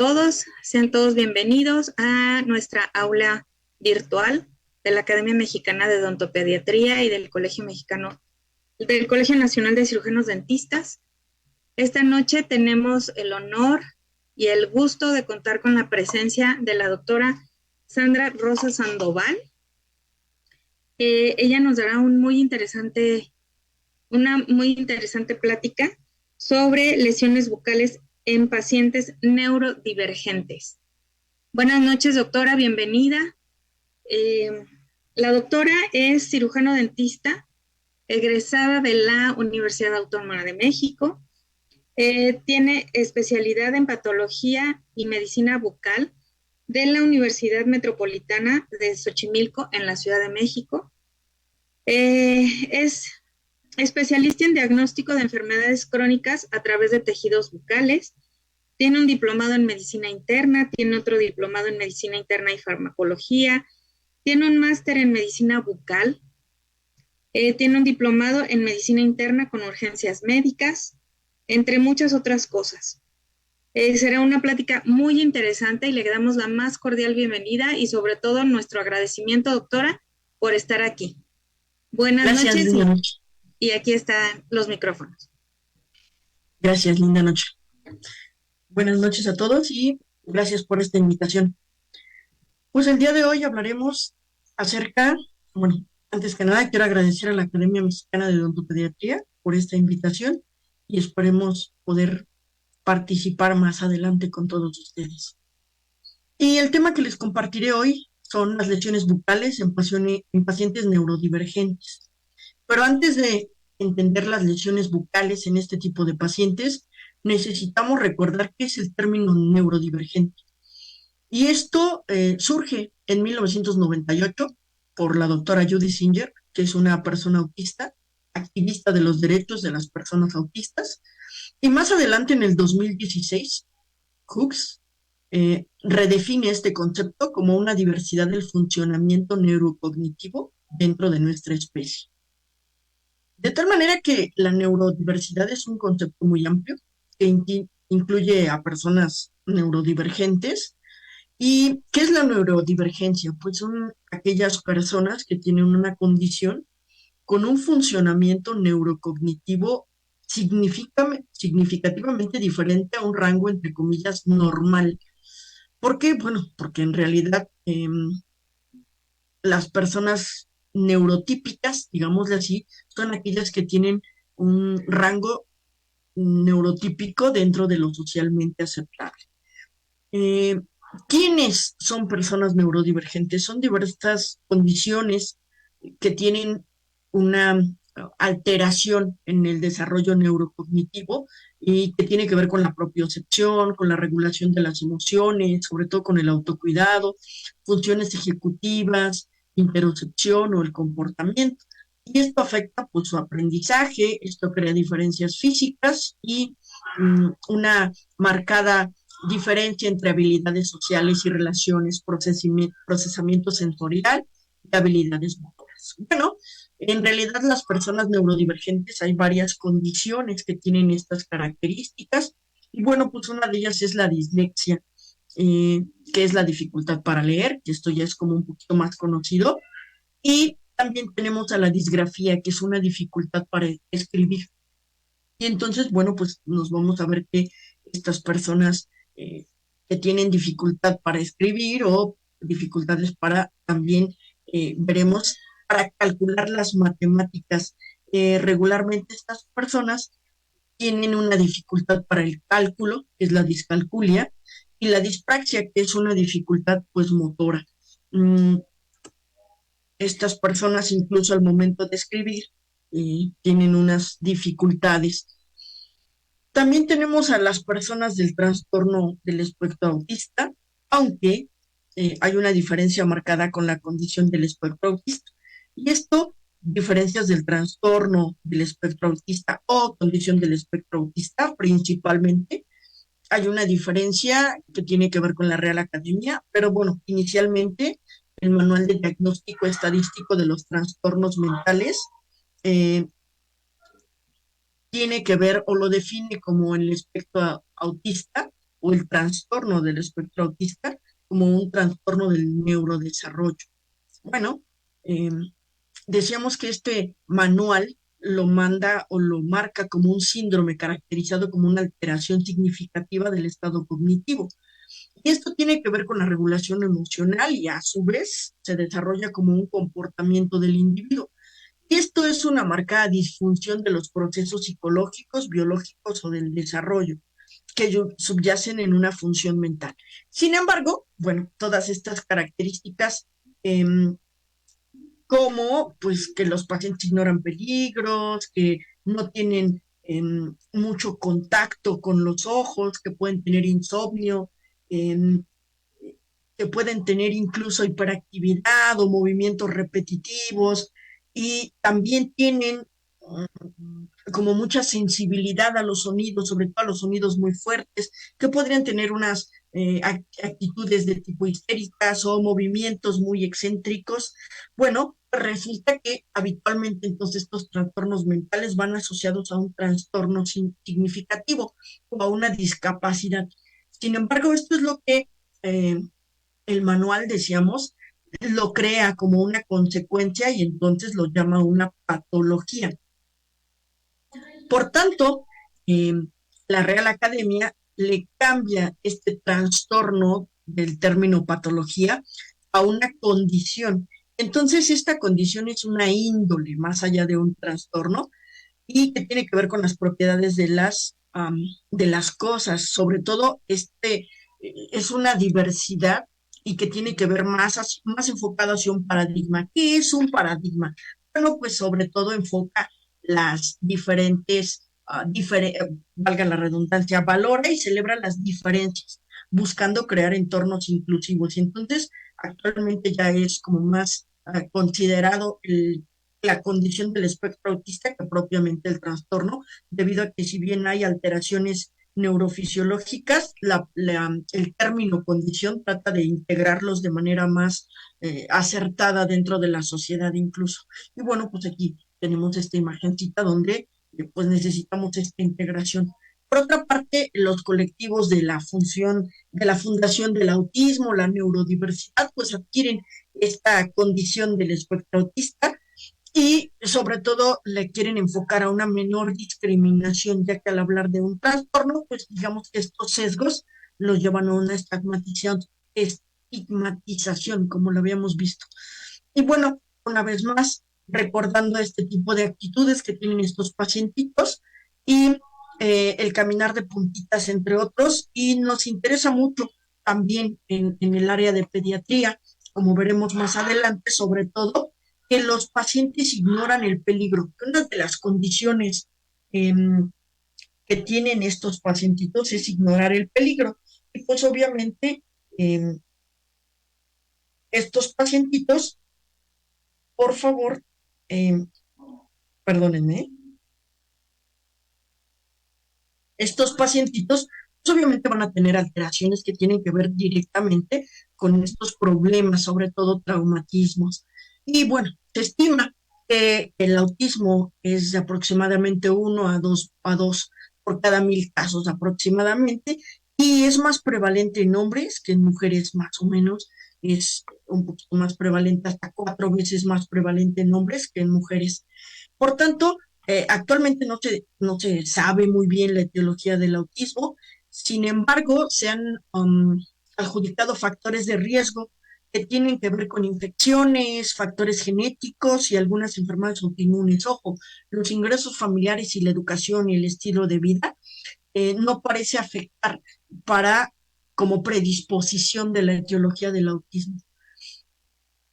todos, sean todos bienvenidos a nuestra aula virtual de la Academia Mexicana de Odontopediatría y del Colegio Nacional de Cirujanos Dentistas. Esta noche tenemos el honor y el gusto de contar con la presencia de la doctora Sandra Rosa Sandoval. Ella nos dará una muy interesante plática sobre lesiones bucales en pacientes neurodivergentes. Buenas noches, doctora, bienvenida. La doctora es cirujano dentista, egresada de la Universidad Autónoma de México. Tiene especialidad en patología y medicina bucal de la Universidad Metropolitana de Xochimilco en la Ciudad de México. Es especialista en diagnóstico de enfermedades crónicas a través de tejidos bucales. Tiene un diplomado en medicina interna, tiene otro diplomado en medicina interna y farmacología, tiene un máster en medicina bucal, tiene un diplomado en medicina interna con urgencias médicas, entre muchas otras cosas. Será una plática muy interesante y le damos la más cordial bienvenida y sobre todo nuestro agradecimiento, doctora, por estar aquí. Buenas noches. Linda noche. Y aquí están los micrófonos. Gracias, linda noche. Buenas noches a todos y gracias por esta invitación. Pues el día de hoy hablaremos acerca, antes que nada quiero agradecer a la Academia Mexicana de Odontopediatría por esta invitación y esperemos poder participar más adelante con todos ustedes. Y el tema que les compartiré hoy son las lesiones bucales en pacientes neurodivergentes. Pero antes de entender las lesiones bucales en este tipo de pacientes, necesitamos recordar qué es el término neurodivergente. Y esto surge en 1998 por la doctora Judy Singer, que es una persona autista, activista de los derechos de las personas autistas. Y más adelante, en el 2016, Hughes redefine este concepto como una diversidad del funcionamiento neurocognitivo dentro de nuestra especie. De tal manera que la neurodiversidad es un concepto muy amplio que incluye a personas neurodivergentes. ¿Y qué es la neurodivergencia? Pues son aquellas personas que tienen una condición con un funcionamiento neurocognitivo significativamente diferente a un rango, entre comillas, normal. ¿Por qué? Bueno, porque en realidad las personas neurotípicas, digámosle así, son aquellas que tienen un rango neurotípico dentro de lo socialmente aceptable. ¿Quiénes son personas neurodivergentes? Son diversas condiciones que tienen una alteración en el desarrollo neurocognitivo y que tiene que ver con la propiocepción, con la regulación de las emociones, sobre todo con el autocuidado, funciones ejecutivas, interocepción o el comportamiento. Y esto afecta pues su aprendizaje, esto crea diferencias físicas y una marcada diferencia entre habilidades sociales y relaciones, procesamiento sensorial y habilidades motoras. Bueno, en realidad las personas neurodivergentes hay varias condiciones que tienen estas características y bueno, pues una de ellas es la dislexia, que es la dificultad para leer, que esto ya es como un poquito más conocido, y también tenemos a la disgrafía, que es una dificultad para escribir. Y entonces, bueno, pues nos vamos a ver que estas personas que tienen dificultad para escribir o dificultades para también, veremos, para calcular las matemáticas. Regularmente estas personas tienen una dificultad para el cálculo, que es la discalculia, y la dispraxia, que es una dificultad pues motora. Estas personas incluso al momento de escribir tienen unas dificultades. También tenemos a las personas del trastorno del espectro autista, aunque hay una diferencia marcada con la condición del espectro autista. Y esto, diferencias del trastorno del espectro autista o condición del espectro autista principalmente, hay una diferencia que tiene que ver con la Real Academia, pero bueno, inicialmente el Manual de Diagnóstico Estadístico de los Trastornos Mentales eh, tiene que ver o lo define como el espectro autista o el trastorno del espectro autista como un trastorno del neurodesarrollo. Bueno, eh, decíamos que este manual lo manda o lo marca como un síndrome caracterizado como una alteración significativa del estado cognitivo. Y esto tiene que ver con la regulación emocional y a su vez se desarrolla como un comportamiento del individuo. Esto es una marcada disfunción de los procesos psicológicos, biológicos o del desarrollo que subyacen en una función mental. Sin embargo, bueno, todas estas características eh, como pues que los pacientes ignoran peligros, que no tienen mucho contacto con los ojos, que pueden tener insomnio, em, que pueden tener incluso hiperactividad o movimientos repetitivos y también tienen como mucha sensibilidad a los sonidos, sobre todo a los sonidos muy fuertes, que podrían tener unas actitudes de tipo histéricas o movimientos muy excéntricos. Bueno, resulta que habitualmente entonces estos trastornos mentales van asociados a un trastorno significativo o a una discapacidad. Sin embargo, esto es lo que el manual, decíamos, lo crea como una consecuencia y entonces lo llama una patología. Por tanto, eh, la Real Academia le cambia este trastorno del término patología a una condición. Entonces, esta condición es una índole más allá de un trastorno y que tiene que ver con las propiedades de las cosas. Sobre todo, es una diversidad y que tiene que ver más enfocado hacia un paradigma. ¿Qué es un paradigma? Bueno, pues sobre todo enfoca las diferentes, valga la redundancia, valora y celebra las diferencias, buscando crear entornos inclusivos. Y entonces, actualmente ya es como más considerado la condición del espectro autista que propiamente el trastorno, debido a que si bien hay alteraciones neurofisiológicas, el término condición trata de integrarlos de manera más acertada dentro de la sociedad incluso. Y bueno, pues aquí tenemos esta imagencita donde pues necesitamos esta integración. Por otra parte, los colectivos de la Fundación del Autismo, la neurodiversidad, pues adquieren esta condición del espectro autista y sobre todo le quieren enfocar a una menor discriminación, ya que al hablar de un trastorno, pues digamos que estos sesgos los llevan a una estigmatización, como lo habíamos visto. Y bueno, una vez más, recordando este tipo de actitudes que tienen estos pacientitos y el caminar de puntitas, entre otros, y nos interesa mucho también en el área de pediatría, como veremos más adelante, sobre todo que los pacientes ignoran el peligro. Una de las condiciones eh, que tienen estos pacientitos es ignorar el peligro. Y pues obviamente eh, estos pacientitos, por favor, eh, perdónenme, estos pacientitos pues obviamente van a tener alteraciones que tienen que ver directamente con estos problemas, sobre todo traumatismos. Y bueno, se estima que el autismo es de aproximadamente 1 a 2 por cada 1.000 casos aproximadamente, y es más prevalente en hombres que en mujeres más o menos, es un poquito más prevalente, hasta 4 veces más prevalente en hombres que en mujeres. Por tanto, actualmente no se sabe muy bien la etiología del autismo. Sin embargo, se han adjudicado factores de riesgo que tienen que ver con infecciones, factores genéticos y algunas enfermedades autoinmunes. Ojo, los ingresos familiares y la educación y el estilo de vida no parece afectar para como predisposición de la etiología del autismo.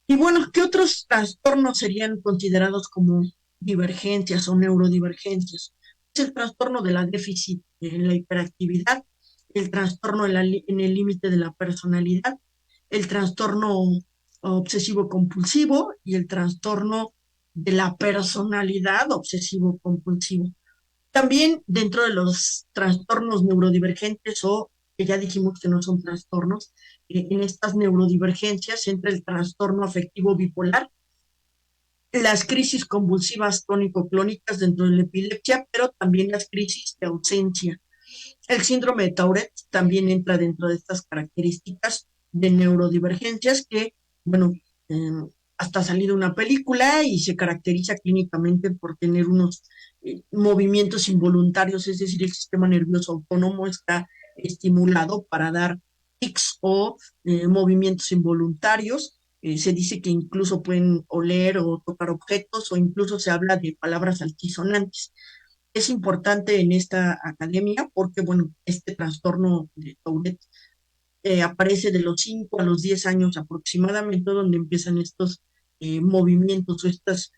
Y bueno, ¿qué otros trastornos serían considerados como divergencias o neurodivergencias? Es el trastorno de la déficit en la hiperactividad, el trastorno en el límite de la personalidad, el trastorno obsesivo-compulsivo y el trastorno de la personalidad obsesivo-compulsivo. También dentro de los trastornos neurodivergentes o que ya dijimos que no son trastornos, en estas neurodivergencias entra el trastorno afectivo bipolar, las crisis convulsivas tónico-clónicas dentro de la epilepsia, pero también las crisis de ausencia. El síndrome de Tourette también entra dentro de estas características de neurodivergencias que, bueno, eh, hasta ha salido una película y se caracteriza clínicamente por tener unos movimientos involuntarios, es decir, el sistema nervioso autónomo está estimulado para dar tics o movimientos involuntarios. Se dice que incluso pueden oler o tocar objetos o incluso se habla de palabras altisonantes. Es importante en esta academia porque, bueno, este trastorno de Tourette aparece de los 5 a los 10 años aproximadamente, donde empiezan estos movimientos o estos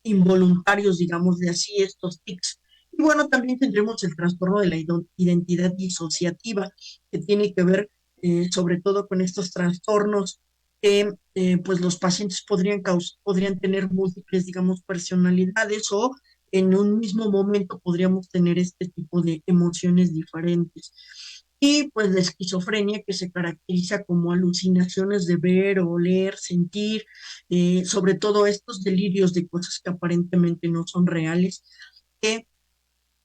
involuntarios, digamos de así, estos tics. Y bueno, también tendremos el trastorno de la identidad disociativa, que tiene que ver sobre todo con estos trastornos que pues los pacientes podrían tener múltiples, digamos, personalidades o en un mismo momento podríamos tener este tipo de emociones diferentes. Y pues la esquizofrenia que se caracteriza como alucinaciones de ver, oler, sentir, sobre todo estos delirios de cosas que aparentemente no son reales, que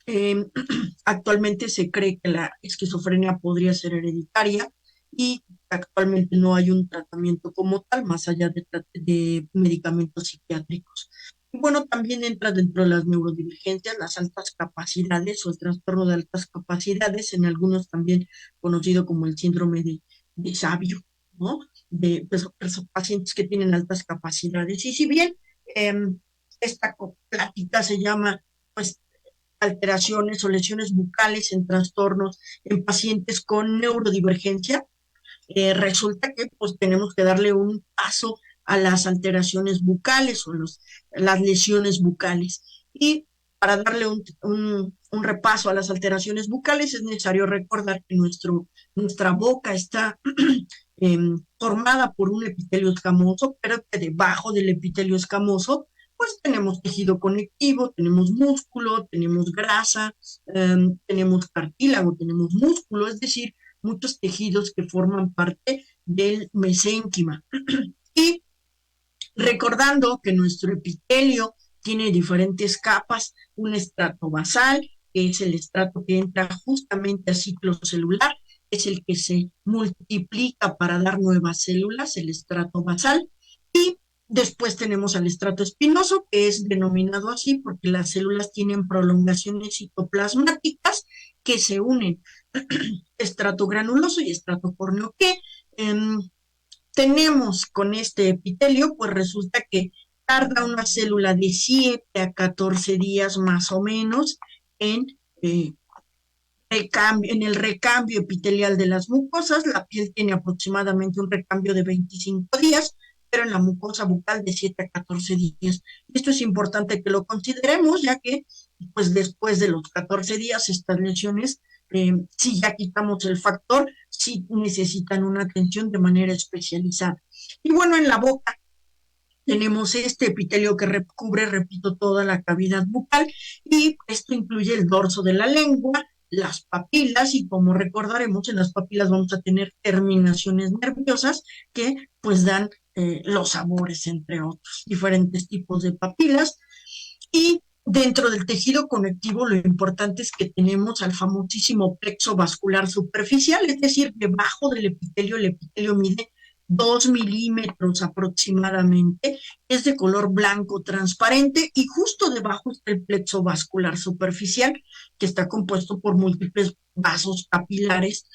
eh, actualmente se cree que la esquizofrenia podría ser hereditaria y actualmente no hay un tratamiento como tal, más allá de medicamentos psiquiátricos. Y bueno, también entra dentro de las neurodivergencias las altas capacidades o el trastorno de altas capacidades, en algunos también conocido como el síndrome de sabio, ¿no? De pues, pacientes que tienen altas capacidades. Y si bien eh, esta plática se llama pues alteraciones o lesiones bucales en trastornos en pacientes con neurodivergencia, resulta que pues tenemos que darle un paso a las alteraciones bucales o las lesiones bucales. Y para darle un repaso a las alteraciones bucales es necesario recordar que nuestra boca está formada por un epitelio escamoso, pero que debajo del epitelio escamoso pues tenemos tejido conectivo, tenemos músculo, tenemos grasa, tenemos cartílago, tenemos músculo, es decir, muchos tejidos que forman parte del mesénquima. Y recordando que nuestro epitelio tiene diferentes capas, un estrato basal, que es el estrato que entra justamente a ciclo celular, es el que se multiplica para dar nuevas células, el estrato basal, y después tenemos al estrato espinoso, que es denominado así porque las células tienen prolongaciones citoplasmáticas que se unen, estrato granuloso y estrato córneo, que eh, tenemos con este epitelio, pues resulta que tarda una célula de 7 a 14 días más o menos en, eh, en el recambio epitelial de las mucosas. La piel tiene aproximadamente un recambio de 25 días, pero en la mucosa bucal de 7 a 14 días. Esto es importante que lo consideremos, ya que pues después de los 14 días estas lesiones, si ya quitamos el factor, sí necesitan una atención de manera especializada. Y bueno, en la boca tenemos este epitelio que recubre, repito, toda la cavidad bucal y esto incluye el dorso de la lengua, las papilas y como recordaremos en las papilas vamos a tener terminaciones nerviosas que pues dan los sabores entre otros, diferentes tipos de papilas y dentro del tejido conectivo lo importante es que tenemos al famosísimo plexo vascular superficial, es decir, debajo del epitelio, el epitelio mide 2 milímetros aproximadamente, es de color blanco transparente y justo debajo está el plexo vascular superficial, que está compuesto por múltiples vasos capilares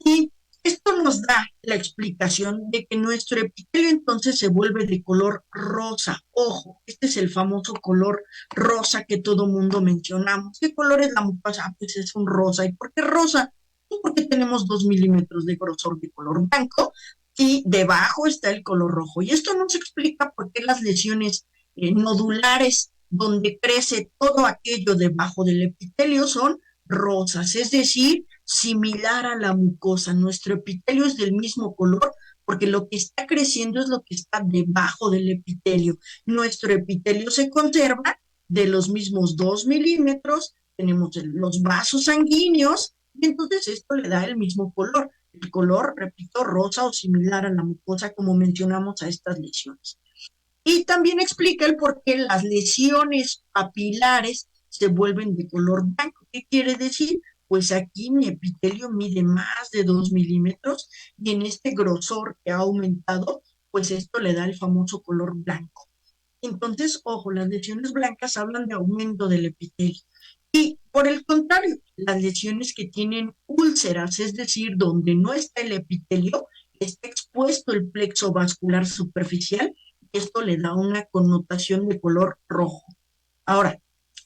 y esto nos da la explicación de que nuestro epitelio entonces se vuelve de color rosa. Ojo, este es el famoso color rosa que todo mundo mencionamos. ¿Qué color es la mucosa? Ah, pues es un rosa. ¿Y por qué rosa? Pues porque tenemos 2 milímetros de grosor de color blanco y debajo está el color rojo. Y esto nos explica por qué las lesiones nodulares donde crece todo aquello debajo del epitelio son rosas, es decir, similar a la mucosa. Nuestro epitelio es del mismo color porque lo que está creciendo es lo que está debajo del epitelio. Nuestro epitelio se conserva de los mismos 2 milímetros, tenemos los vasos sanguíneos y entonces esto le da el mismo color. El color, repito, rosa o similar a la mucosa como mencionamos a estas lesiones. Y también explica el por qué las lesiones papilares se vuelven de color blanco. ¿Qué quiere decir? pues aquí mi epitelio mide más de 2 milímetros y en este grosor que ha aumentado, pues esto le da el famoso color blanco. Entonces, ojo, las lesiones blancas hablan de aumento del epitelio. Y por el contrario, las lesiones que tienen úlceras, es decir, donde no está el epitelio, está expuesto el plexo vascular superficial, esto le da una connotación de color rojo. Ahora,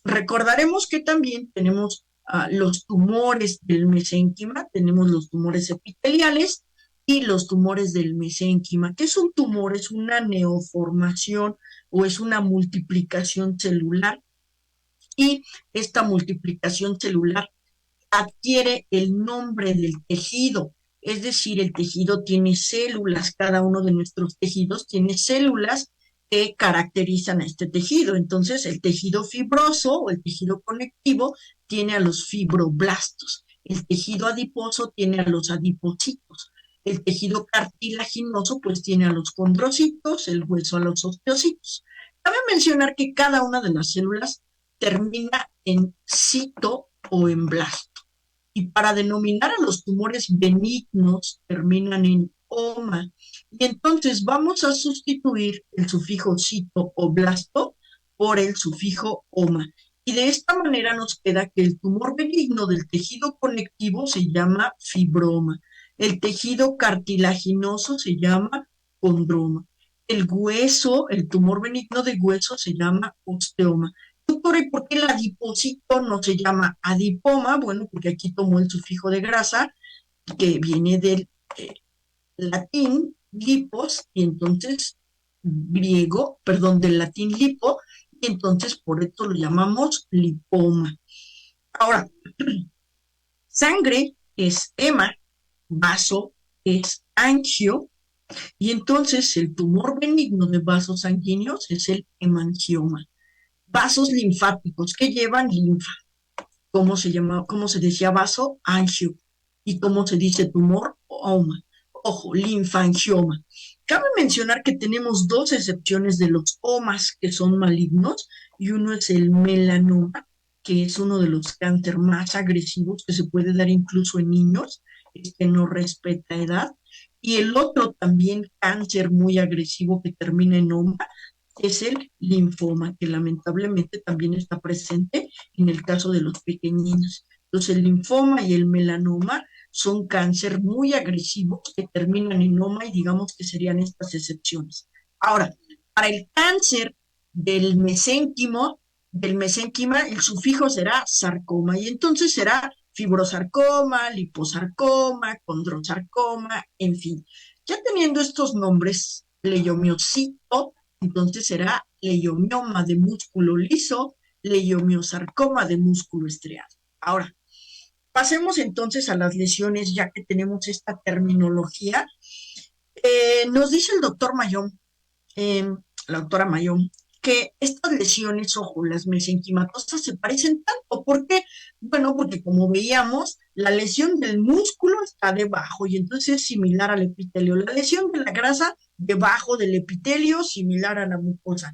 recordaremos que también tenemos los tumores del mesénquima, tenemos los tumores epiteliales y los tumores del mesénquima. ¿Qué es un tumor? Es una neoformación o es una multiplicación celular, y esta multiplicación celular adquiere el nombre del tejido. Es decir, el tejido tiene células, cada uno de nuestros tejidos tiene células que caracterizan a este tejido. Entonces, el tejido fibroso o el tejido conectivo tiene a los fibroblastos. El tejido adiposo tiene a los adipocitos. El tejido cartilaginoso pues tiene a los condrocitos, el hueso a los osteocitos. Cabe mencionar que cada una de las células termina en cito o en blasto. Y para denominar a los tumores benignos terminan en oma. Y entonces vamos a sustituir el sufijo cito o blasto por el sufijo oma. Y de esta manera nos queda que el tumor benigno del tejido conectivo se llama fibroma. El tejido cartilaginoso se llama condroma. El hueso, el tumor benigno de hueso se llama osteoma. Doctora, ¿y por qué el adipocito no se llama adipoma? Bueno, porque aquí tomó el sufijo de grasa, que viene del latín lipos, y entonces griego, perdón, del latín lipo, y entonces por esto lo llamamos lipoma. Ahora, sangre es hema, vaso es angio, y entonces el tumor benigno de vasos sanguíneos es el hemangioma. Vasos linfáticos que llevan linfa. ¿Cómo se llama? ¿Cómo se decía vaso? Angio. ¿Y cómo se dice tumor? Oma. Ojo, linfangioma. Cabe mencionar que tenemos dos excepciones de los omas que son malignos, y uno es el melanoma, que es uno de los cánceres más agresivos que se puede dar incluso en niños, que no respeta edad, y el otro también cáncer muy agresivo que termina en oma es el linfoma, que lamentablemente también está presente en el caso de los pequeñinos. Entonces, el linfoma y el melanoma son cáncer muy agresivos que terminan en oma, y digamos que serían estas excepciones. Ahora, para el cáncer del mesénquima, el sufijo será sarcoma, y entonces será fibrosarcoma, liposarcoma, condrosarcoma, en fin. Ya teniendo estos nombres, leiomiocito, entonces será leiomioma de músculo liso, leiomiosarcoma de músculo estriado. Ahora, pasemos entonces a las lesiones, ya que tenemos esta terminología. Nos dice el doctor Mayón, la doctora Mayón, que estas lesiones, ojo, las mesenquimatosas se parecen tanto. ¿Por qué? Bueno, porque como veíamos, la lesión del músculo está debajo y entonces es similar al epitelio. La lesión de la grasa debajo del epitelio, similar a la mucosa.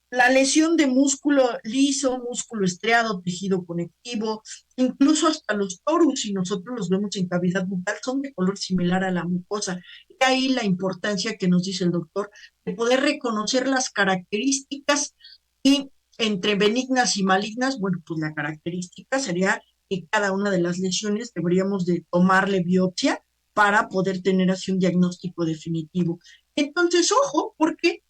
La lesión de músculo liso, músculo estriado, tejido conectivo, incluso hasta los torus, si nosotros los vemos en cavidad bucal, son de color similar a la mucosa. Y ahí la importancia que nos dice el doctor de poder reconocer las características, y entre benignas y malignas, bueno, pues la característica sería que cada una de las lesiones deberíamos de tomarle biopsia para poder tener así un diagnóstico definitivo. Entonces, ojo, porque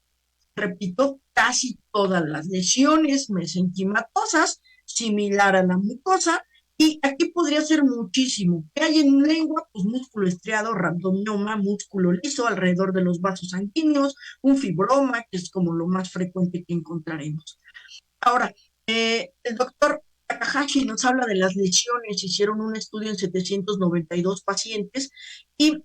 repito, casi todas las lesiones mesenquimatosas, similar a la mucosa, y aquí podría ser muchísimo. ¿Qué hay en lengua? Pues músculo estriado, rhabdomyoma, músculo liso alrededor de los vasos sanguíneos, un fibroma, que es como lo más frecuente que encontraremos. Ahora, el doctor Takahashi nos habla de las lesiones. Hicieron un estudio en 792 pacientes y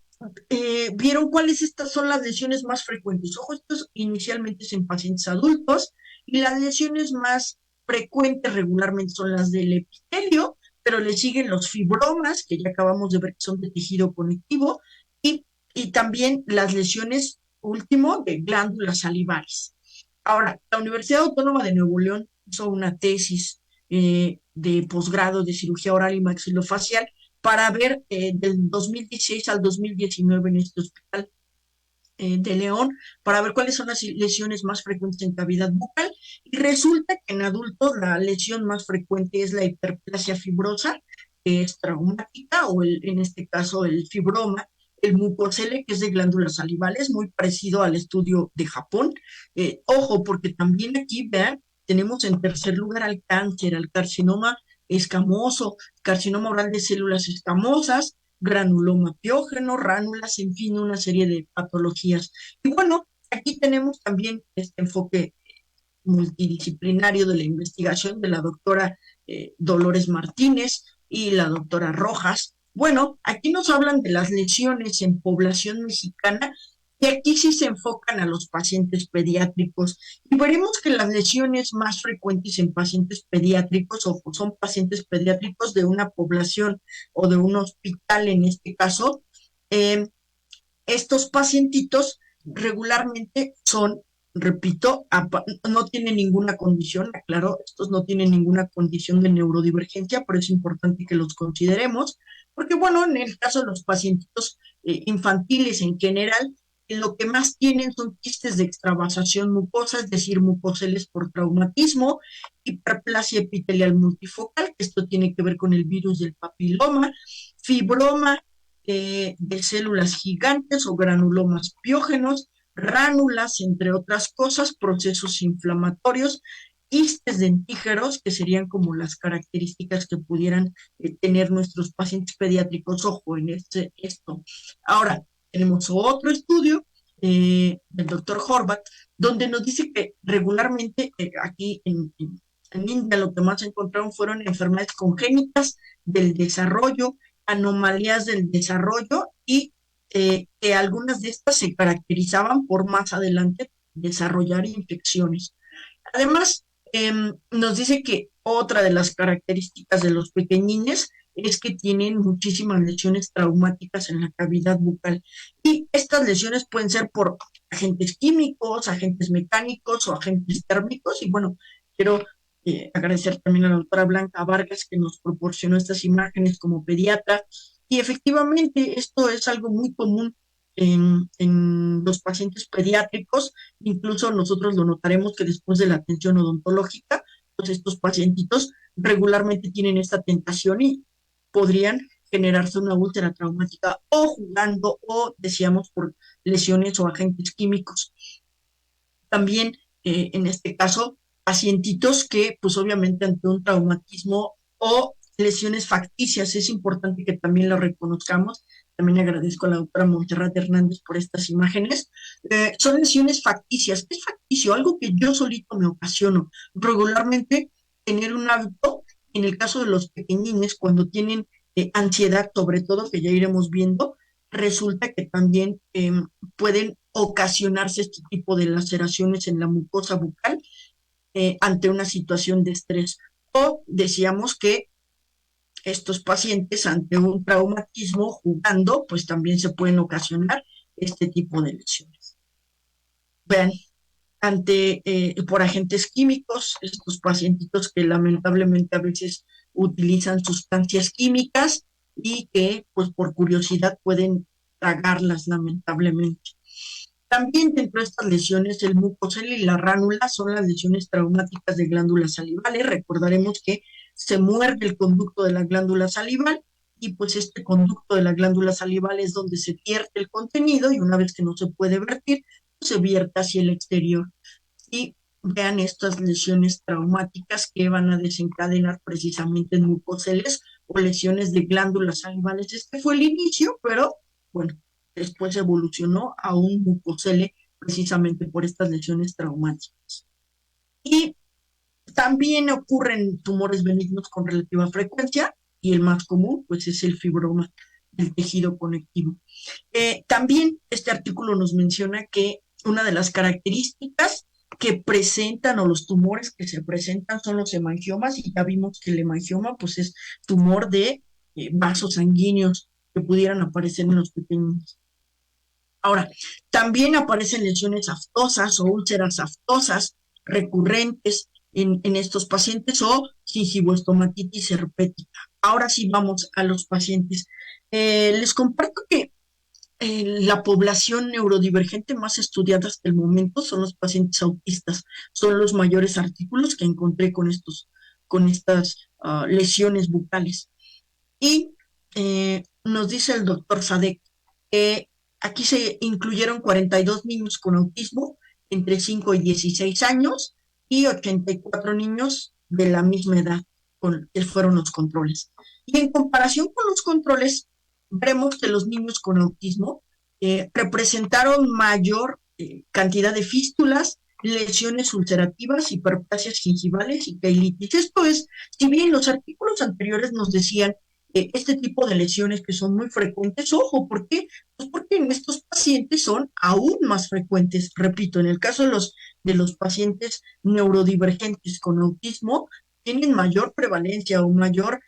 vieron cuáles estas son las lesiones más frecuentes. Ojo, estos inicialmente es en pacientes adultos, y las lesiones más frecuentes regularmente son las del epitelio, pero le siguen los fibromas, que ya acabamos de ver que son de tejido conectivo, y también las lesiones, último, de glándulas salivares. Ahora, la Universidad Autónoma de Nuevo León hizo una tesis de posgrado de cirugía oral y maxilofacial para ver del 2016 al 2019 en este hospital de León, para ver cuáles son las lesiones más frecuentes en cavidad bucal, y resulta que en adultos la lesión más frecuente es la hiperplasia fibrosa, que es traumática, o en este caso el fibroma, el mucosele, que es de glándulas salivales, muy parecido al estudio de Japón. Ojo, porque también aquí, vean, tenemos en tercer lugar al cáncer, al carcinoma escamoso, carcinoma oral de células escamosas, granuloma piógeno, ránulas, en fin, una serie de patologías. Y bueno, aquí tenemos también este enfoque multidisciplinario de la investigación de la doctora Dolores Martínez y la doctora Rojas. Bueno, aquí nos hablan de las lesiones en población mexicana y aquí sí se enfocan a los pacientes pediátricos y veremos que las lesiones más frecuentes en pacientes pediátricos o son pacientes pediátricos de una población o de un hospital en este caso, eh, estos pacientitos regularmente son, repito, no tienen ninguna condición, aclaro, estos no tienen ninguna condición de neurodivergencia, pero es importante que los consideremos, porque bueno, en el caso de los pacientitos infantiles en general, lo que más tienen son quistes de extravasación mucosa, es decir, mucoceles por traumatismo, hiperplasia epitelial multifocal, que esto tiene que ver con el virus del papiloma, fibroma, de células gigantes o granulomas piógenos, ránulas, entre otras cosas, procesos inflamatorios, quistes dentígeros, que serían como las características que pudieran tener nuestros pacientes pediátricos. Ojo en esto. Ahora, tenemos otro estudio del doctor Horvath, donde nos dice que regularmente aquí en India lo que más encontraron fueron enfermedades congénitas del desarrollo, anomalías del desarrollo y que algunas de estas se caracterizaban por más adelante desarrollar infecciones. Además, nos dice que otra de las características de los pequeñines es que tienen muchísimas lesiones traumáticas en la cavidad bucal. Y estas lesiones pueden ser por agentes químicos, agentes mecánicos o agentes térmicos. Y bueno, quiero agradecer también a la doctora Blanca Vargas que nos proporcionó estas imágenes como pediatra. Y efectivamente, esto es algo muy común en los pacientes pediátricos. Incluso nosotros lo notaremos que después de la atención odontológica, pues estos pacientitos regularmente tienen esta tentación y podrían generarse una úlcera traumática o jugando o, decíamos, por lesiones o agentes químicos. También, en este caso, pacientitos que, pues obviamente, ante un traumatismo o lesiones facticias, es importante que también lo reconozcamos. También agradezco a la doctora Montserrat Hernández por estas imágenes. Son lesiones facticias. ¿Qué es facticio? Algo que yo solito me ocasiono. Regularmente, tener un hábito, en el caso de los pequeñines, cuando tienen ansiedad, sobre todo, que ya iremos viendo, resulta que también pueden ocasionarse este tipo de laceraciones en la mucosa bucal ante una situación de estrés. O decíamos que estos pacientes ante un traumatismo jugando, pues también se pueden ocasionar este tipo de lesiones. Vean, por agentes químicos, estos pacientitos que lamentablemente a veces utilizan sustancias químicas y que pues por curiosidad pueden tragarlas lamentablemente. También dentro de estas lesiones, el mucosel y la ránula son las lesiones traumáticas de glándulas salivales. Recordaremos que se muerde el conducto de la glándula salival y pues este conducto de la glándula salival es donde se vierte el contenido y una vez que no se puede vertir, pues se vierte hacia el exterior. Y vean estas lesiones traumáticas que van a desencadenar precisamente en mucoceles o lesiones de glándulas salivales. Este fue el inicio, pero bueno, después evolucionó a un mucosele precisamente por estas lesiones traumáticas. Y también ocurren tumores benignos con relativa frecuencia y el más común pues es el fibroma del tejido conectivo. También este artículo nos menciona que una de las características que presentan o los tumores que se presentan son los hemangiomas y ya vimos que el hemangioma pues es tumor de vasos sanguíneos que pudieran aparecer en los pequeños. Ahora, también aparecen lesiones aftosas o úlceras aftosas recurrentes en estos pacientes o gingivoestomatitis herpética. Ahora sí vamos a los pacientes. Les comparto que la población neurodivergente más estudiada hasta el momento son los pacientes autistas. Son los mayores artículos que encontré con estas lesiones bucales. Y nos dice el doctor Sadek que aquí se incluyeron 42 niños con autismo entre 5 y 16 años y 84 niños de la misma edad, que fueron los controles. Y en comparación con los controles, vemos que los niños con autismo representaron mayor cantidad de fístulas, lesiones ulcerativas, hiperplasias gingivales y keilitis. Esto es, si bien los artículos anteriores nos decían este tipo de lesiones que son muy frecuentes, ojo, ¿por qué? Pues porque en estos pacientes son aún más frecuentes. Repito, en el caso de los pacientes neurodivergentes con autismo, tienen mayor prevalencia o mayor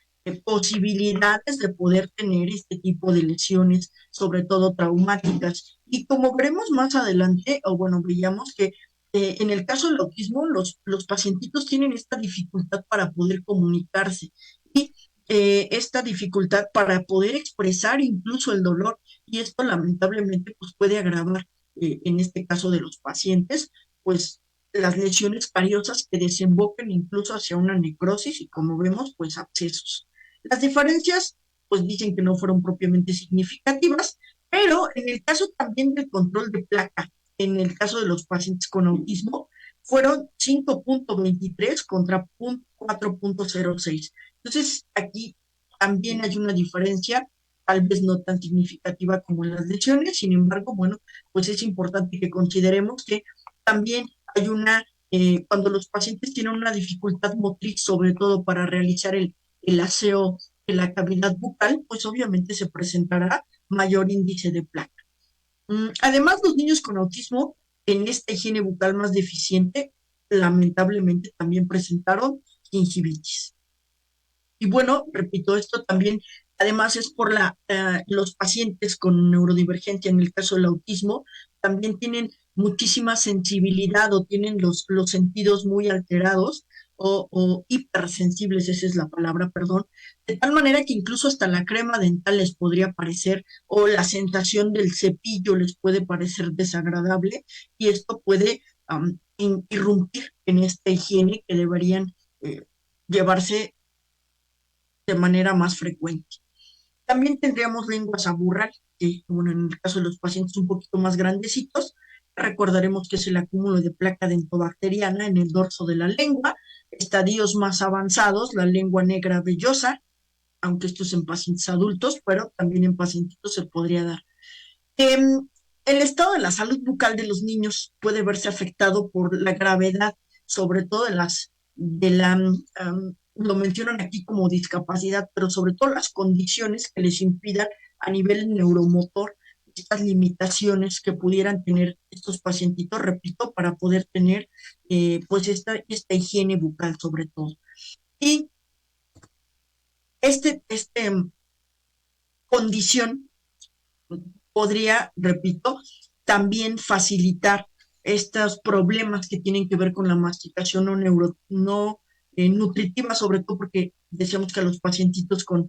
posibilidades de poder tener este tipo de lesiones, sobre todo traumáticas. Y como veremos más adelante, o bueno, veíamos que en el caso del autismo, los pacientitos tienen esta dificultad para poder comunicarse y esta dificultad para poder expresar incluso el dolor. Y esto lamentablemente pues, puede agravar, en este caso de los pacientes, pues las lesiones cariosas que desemboquen incluso hacia una necrosis y como vemos, pues abscesos. Las diferencias, pues dicen que no fueron propiamente significativas, pero en el caso también del control de placa, en el caso de los pacientes con autismo, fueron 5.23 contra 4.06. Entonces, aquí también hay una diferencia, tal vez no tan significativa como en las lesiones, sin embargo, bueno, pues es importante que consideremos que también hay cuando los pacientes tienen una dificultad motriz, sobre todo para realizar el aseo de la cavidad bucal, pues obviamente se presentará mayor índice de placa. Además, los niños con autismo en esta higiene bucal más deficiente, lamentablemente también presentaron gingivitis. Y bueno, repito, esto también, además es por los pacientes con neurodivergencia, en el caso del autismo, también tienen muchísima sensibilidad o tienen los sentidos muy alterados o hipersensibles, esa es la palabra, perdón, de tal manera que incluso hasta la crema dental les podría parecer o la sensación del cepillo les puede parecer desagradable y esto puede irrumpir en esta higiene que deberían llevarse de manera más frecuente. También tendríamos lenguas aburral, que bueno, en el caso de los pacientes un poquito más grandecitos, recordaremos que es el acúmulo de placa dentobacteriana en el dorso de la lengua, estadios más avanzados, la lengua negra vellosa, aunque esto es en pacientes adultos, pero también en pacientitos se podría dar. El estado de la salud bucal de los niños puede verse afectado por la gravedad, sobre todo lo mencionan aquí como discapacidad, pero sobre todo las condiciones que les impidan a nivel neuromotor estas limitaciones que pudieran tener estos pacientitos, repito, para poder tener pues esta higiene bucal sobre todo. Y esta condición podría, repito, también facilitar estos problemas que tienen que ver con la masticación no nutritiva, sobre todo porque decíamos que a los pacientitos con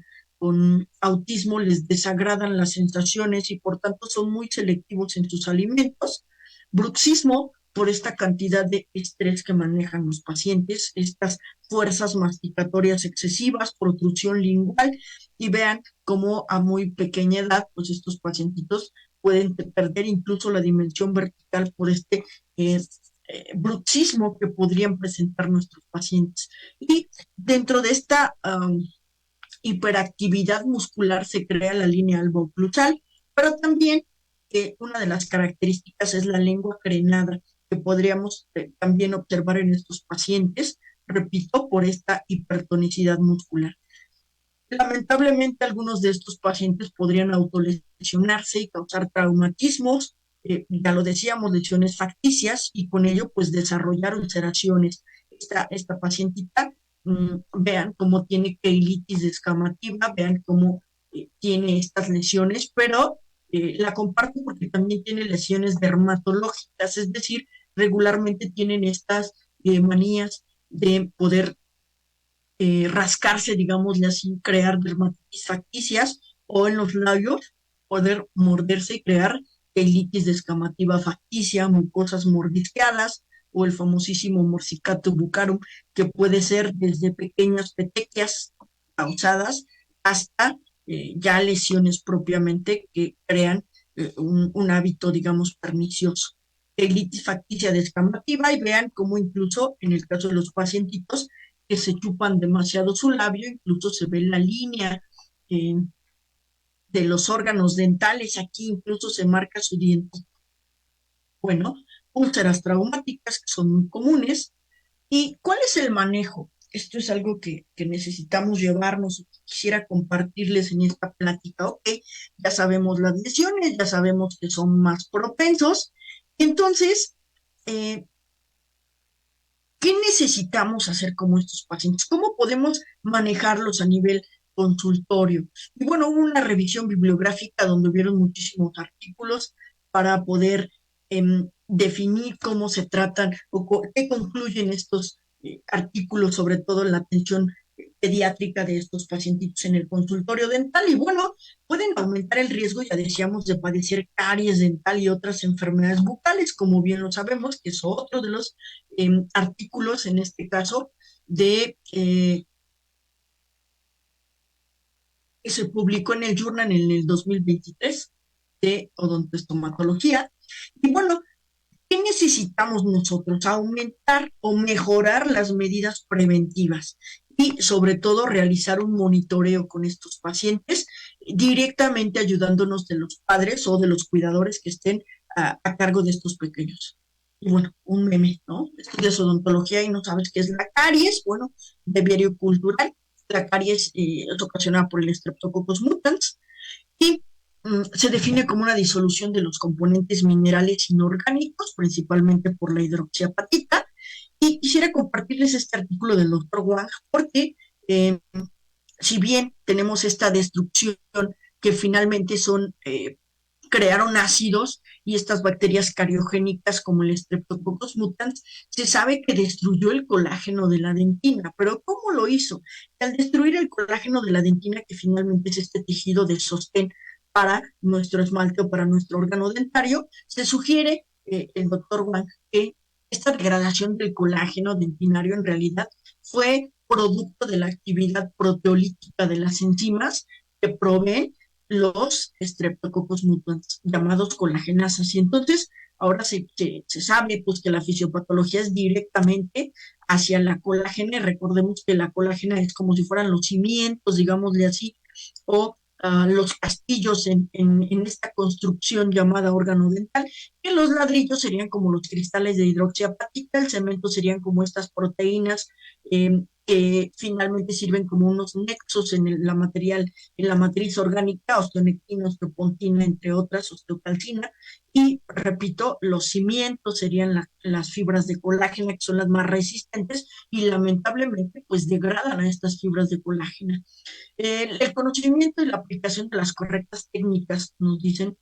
autismo les desagradan las sensaciones y por tanto son muy selectivos en sus alimentos. Bruxismo, por esta cantidad de estrés que manejan los pacientes, estas fuerzas masticatorias excesivas, protrusión lingual, y vean cómo a muy pequeña edad, pues estos pacientitos pueden perder incluso la dimensión vertical por este bruxismo que podrían presentar nuestros pacientes. Y dentro de esta hiperactividad muscular se crea la línea albo-oclusal, pero también una de las características es la lengua crenada, que podríamos también observar en estos pacientes, repito, por esta hipertonicidad muscular. Lamentablemente, algunos de estos pacientes podrían autolesionarse y causar traumatismos, ya lo decíamos, lesiones facticias, y con ello, pues, desarrollar ulceraciones. Esta pacientita, vean cómo tiene keilitis descamativa, vean cómo tiene estas lesiones, pero la comparto porque también tiene lesiones dermatológicas, es decir, regularmente tienen estas manías de poder rascarse, digámosle así, crear dermatitis facticias o en los labios poder morderse y crear quelitis descamativa facticia, mucosas mordisqueadas o el famosísimo morsicato bucarum, que puede ser desde pequeñas petequias causadas hasta ya lesiones propiamente que crean un hábito, digamos, pernicioso. Quelitis facticia descamativa y vean cómo incluso en el caso de los pacientitos que se chupan demasiado su labio, incluso se ve la línea eh, de los órganos dentales, aquí incluso se marca su diente. Bueno, úlceras traumáticas que son muy comunes. ¿Y cuál es el manejo? Esto es algo que necesitamos llevarnos. Quisiera compartirles en esta plática. Ok, ya sabemos las lesiones, ya sabemos que son más propensos. Entonces, eh, ¿qué necesitamos hacer como estos pacientes? ¿Cómo podemos manejarlos a nivel consultorio? Y bueno, hubo una revisión bibliográfica donde hubieron muchísimos artículos para poder definir cómo se tratan o qué concluyen estos artículos, sobre todo en la atención pediátrica de estos pacientitos en el consultorio dental. Y bueno, pueden aumentar el riesgo, ya decíamos, de padecer caries dental y otras enfermedades bucales, como bien lo sabemos, que es otro de los artículos, en este caso, de que se publicó en el Journal en el 2023 de odontoestomatología. Y bueno, ¿qué necesitamos nosotros? Aumentar o mejorar las medidas preventivas y sobre todo realizar un monitoreo con estos pacientes, directamente ayudándonos de los padres o de los cuidadores que estén a cargo de estos pequeños. Y bueno, un meme, ¿no? Estudias odontología y no sabes qué es la caries, bueno, breviario cultural. La caries es ocasionada por el Streptococcus mutans y se define como una disolución de los componentes minerales inorgánicos, principalmente por la hidroxiapatita. Y quisiera compartirles este artículo del doctor Wang, porque eh, si bien tenemos esta destrucción que finalmente crearon ácidos y estas bacterias cariogénicas como el Streptococcus mutans, se sabe que destruyó el colágeno de la dentina. Pero ¿cómo lo hizo? Al destruir el colágeno de la dentina, que finalmente es este tejido de sostén para nuestro esmalte o para nuestro órgano dentario, se sugiere, el doctor Wang, que esta degradación del colágeno dentinario en realidad fue producto de la actividad proteolítica de las enzimas que proveen los Streptococcus mutans, llamados colagenasas. Y entonces, ahora se sabe pues, que la fisiopatología es directamente hacia la colágena. Recordemos que la colágena es como si fueran los cimientos, digámosle así, o los castillos en esta construcción llamada órgano dental, que los ladrillos serían como los cristales de hidroxiapatita, el cemento serían como estas proteínas que finalmente sirven como unos nexos en la matriz orgánica, osteonectina, osteopontina, entre otras, osteocalcina, y repito, los cimientos serían las fibras de colágeno, que son las más resistentes, y lamentablemente pues degradan a estas fibras de colágeno. El conocimiento y la aplicación de las correctas técnicas, nos dicen,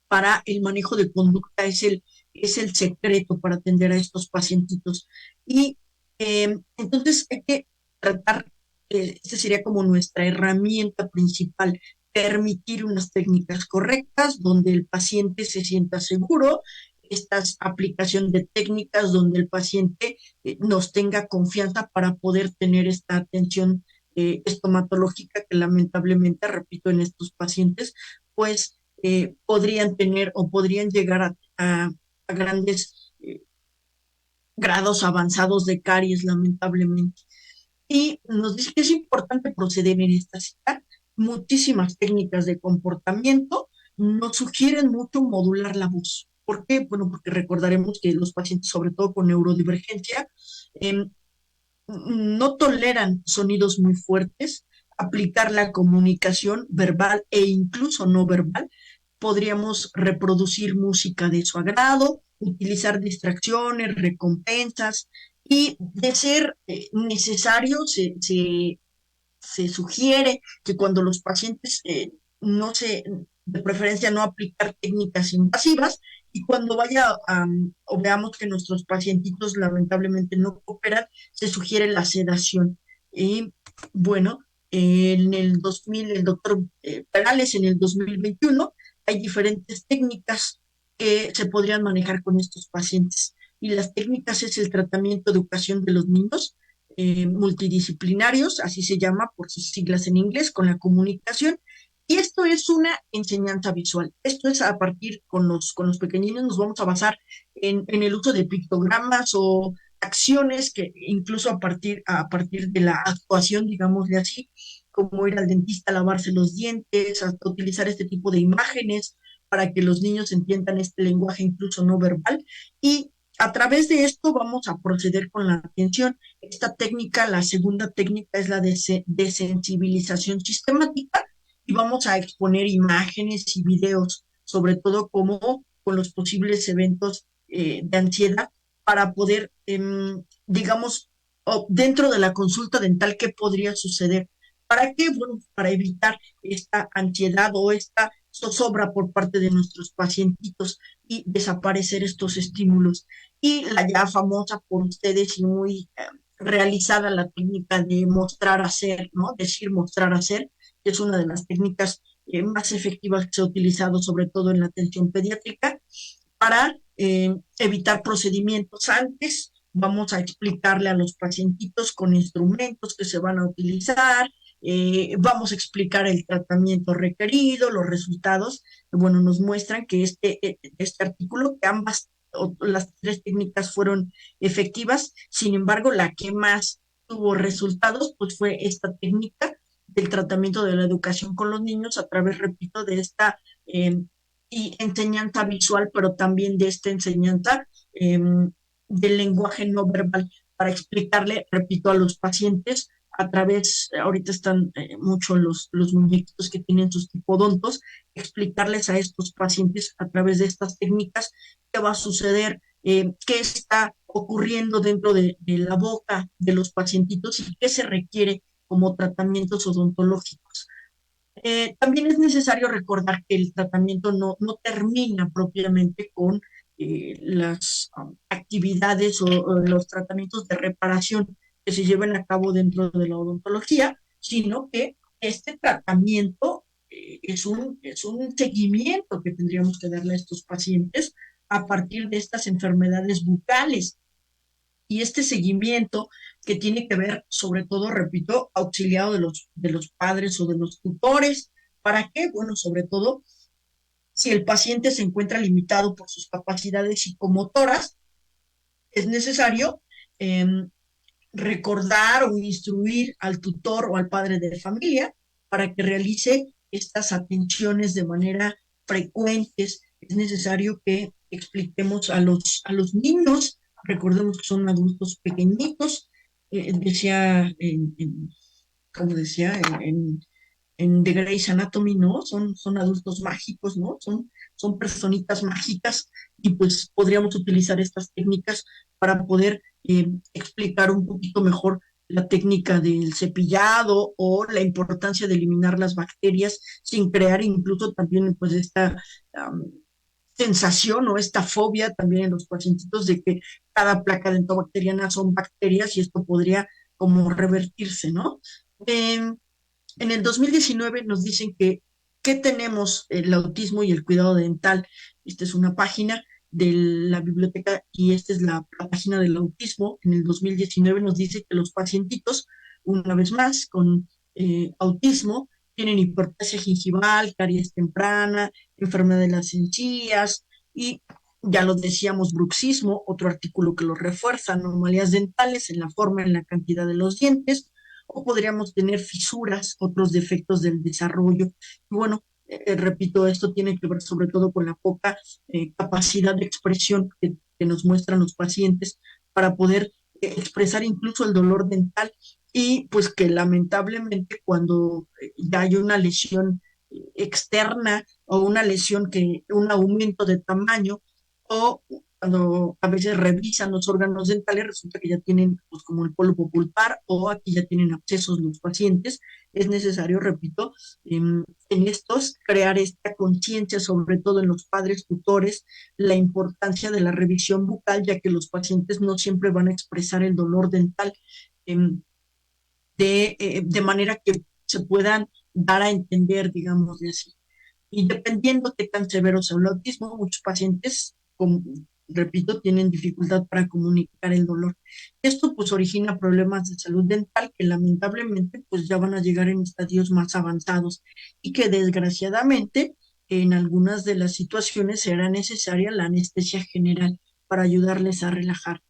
para el manejo de conducta es el secreto para atender a estos pacientitos. Y entonces hay que tratar, esta sería como nuestra herramienta principal, permitir unas técnicas correctas donde el paciente se sienta seguro, esta aplicación de técnicas donde el paciente nos tenga confianza para poder tener esta atención estomatológica que lamentablemente, repito, en estos pacientes, pues podrían tener o podrían llegar a grandes grados avanzados de caries, lamentablemente. Y nos dice que es importante proceder en esta cita. Muchísimas técnicas de comportamiento nos sugieren mucho modular la voz. ¿Por qué? Bueno, porque recordaremos que los pacientes, sobre todo con neurodivergencia, eh, no toleran sonidos muy fuertes. Aplicar la comunicación verbal e incluso no verbal, podríamos reproducir música de su agrado, utilizar distracciones, recompensas, y de ser necesario, se sugiere que cuando los pacientes no se, de preferencia no aplicar técnicas invasivas y cuando o veamos que nuestros pacientitos lamentablemente no cooperan, se sugiere la sedación. Y bueno, en el 2000, el doctor Perales en el 2021, hay diferentes técnicas que se podrían manejar con estos pacientes. Y las técnicas es el tratamiento de educación de los niños, multidisciplinarios, así se llama por sus siglas en inglés, con la comunicación. Y esto es una enseñanza visual. Esto es a partir con los pequeñines, nos vamos a basar en el uso de pictogramas o acciones que incluso a partir de la actuación, digámosle así, como ir al dentista a lavarse los dientes, hasta utilizar este tipo de imágenes para que los niños entiendan este lenguaje incluso no verbal. Y a través de esto vamos a proceder con la atención. Esta técnica, la segunda técnica, es la de sensibilización sistemática y vamos a exponer imágenes y videos, sobre todo como con los posibles eventos de ansiedad para poder, digamos, dentro de la consulta dental, ¿qué podría suceder? ¿Para qué? Bueno, para evitar esta ansiedad o esta zozobra por parte de nuestros pacientitos y desaparecer estos estímulos. Y la ya famosa por ustedes y muy realizada la técnica de mostrar hacer, ¿no? Decir, mostrar hacer, que es una de las técnicas más efectivas que se ha utilizado, sobre todo en la atención pediátrica, para evitar procedimientos antes. Vamos a explicarle a los pacientitos con instrumentos que se van a utilizar, vamos a explicar el tratamiento requerido, los resultados. Bueno, nos muestran que este artículo, que ambas, las tres técnicas fueron efectivas, sin embargo, la que más tuvo resultados, pues fue esta técnica del tratamiento de la educación con los niños a través, repito, de esta y enseñanza visual, pero también de esta enseñanza del lenguaje no verbal para explicarle, repito, a los pacientes a través, ahorita están mucho los muñequitos que tienen sus tipodontos, explicarles a estos pacientes a través de estas técnicas qué va a suceder, qué está ocurriendo dentro de la boca de los pacientitos y qué se requiere como tratamientos odontológicos. También es necesario recordar que el tratamiento no termina propiamente con las actividades o los tratamientos de reparación que se lleven a cabo dentro de la odontología, sino que este tratamiento es un seguimiento que tendríamos que darle a estos pacientes a partir de estas enfermedades bucales. Y este seguimiento que tiene que ver, sobre todo, repito, auxiliado de los padres o de los tutores. ¿Para qué? Bueno, sobre todo, si el paciente se encuentra limitado por sus capacidades psicomotoras, es necesario eh, recordar o instruir al tutor o al padre de familia para que realice estas atenciones de manera frecuentes. Es necesario que expliquemos a los niños, recordemos que son adultos pequeñitos, decía, como decía, en The Grey's Anatomy, ¿no? Son adultos mágicos, ¿no? Son personitas mágicas y pues podríamos utilizar estas técnicas para poder explicar un poquito mejor la técnica del cepillado o la importancia de eliminar las bacterias sin crear incluso también pues esta sensación o esta fobia también en los pacientitos de que cada placa dentobacteriana son bacterias y esto podría como revertirse, ¿no? Eh, en el 2019 nos dicen que tenemos el autismo y el cuidado dental. Esta es una página de la biblioteca y esta es la página del autismo. En el 2019 nos dice que los pacientitos, una vez más, con autismo, tienen hiperplasia gingival, caries temprana, enfermedad de las encías y ya lo decíamos, bruxismo, otro artículo que lo refuerza, anomalías dentales en la forma, en la cantidad de los dientes, o podríamos tener fisuras, otros defectos del desarrollo. Y bueno, repito, esto tiene que ver sobre todo con la poca capacidad de expresión que nos muestran los pacientes para poder expresar incluso el dolor dental y pues que lamentablemente cuando ya hay una lesión externa o una lesión un aumento de tamaño o cuando a veces revisan los órganos dentales, resulta que ya tienen pues, como el polvo pulpar o aquí ya tienen abscesos los pacientes es necesario, repito, en estos crear esta conciencia, sobre todo en los padres tutores, la importancia de la revisión bucal, ya que los pacientes no siempre van a expresar el dolor dental em, de manera que se puedan dar a entender, digamos de así. Y dependiendo de qué tan severo sea el autismo, muchos pacientes, como, repito, tienen dificultad para comunicar el dolor. Esto pues origina problemas de salud dental que lamentablemente pues ya van a llegar en estadios más avanzados y que desgraciadamente en algunas de las situaciones será necesaria la anestesia general para ayudarles a relajar.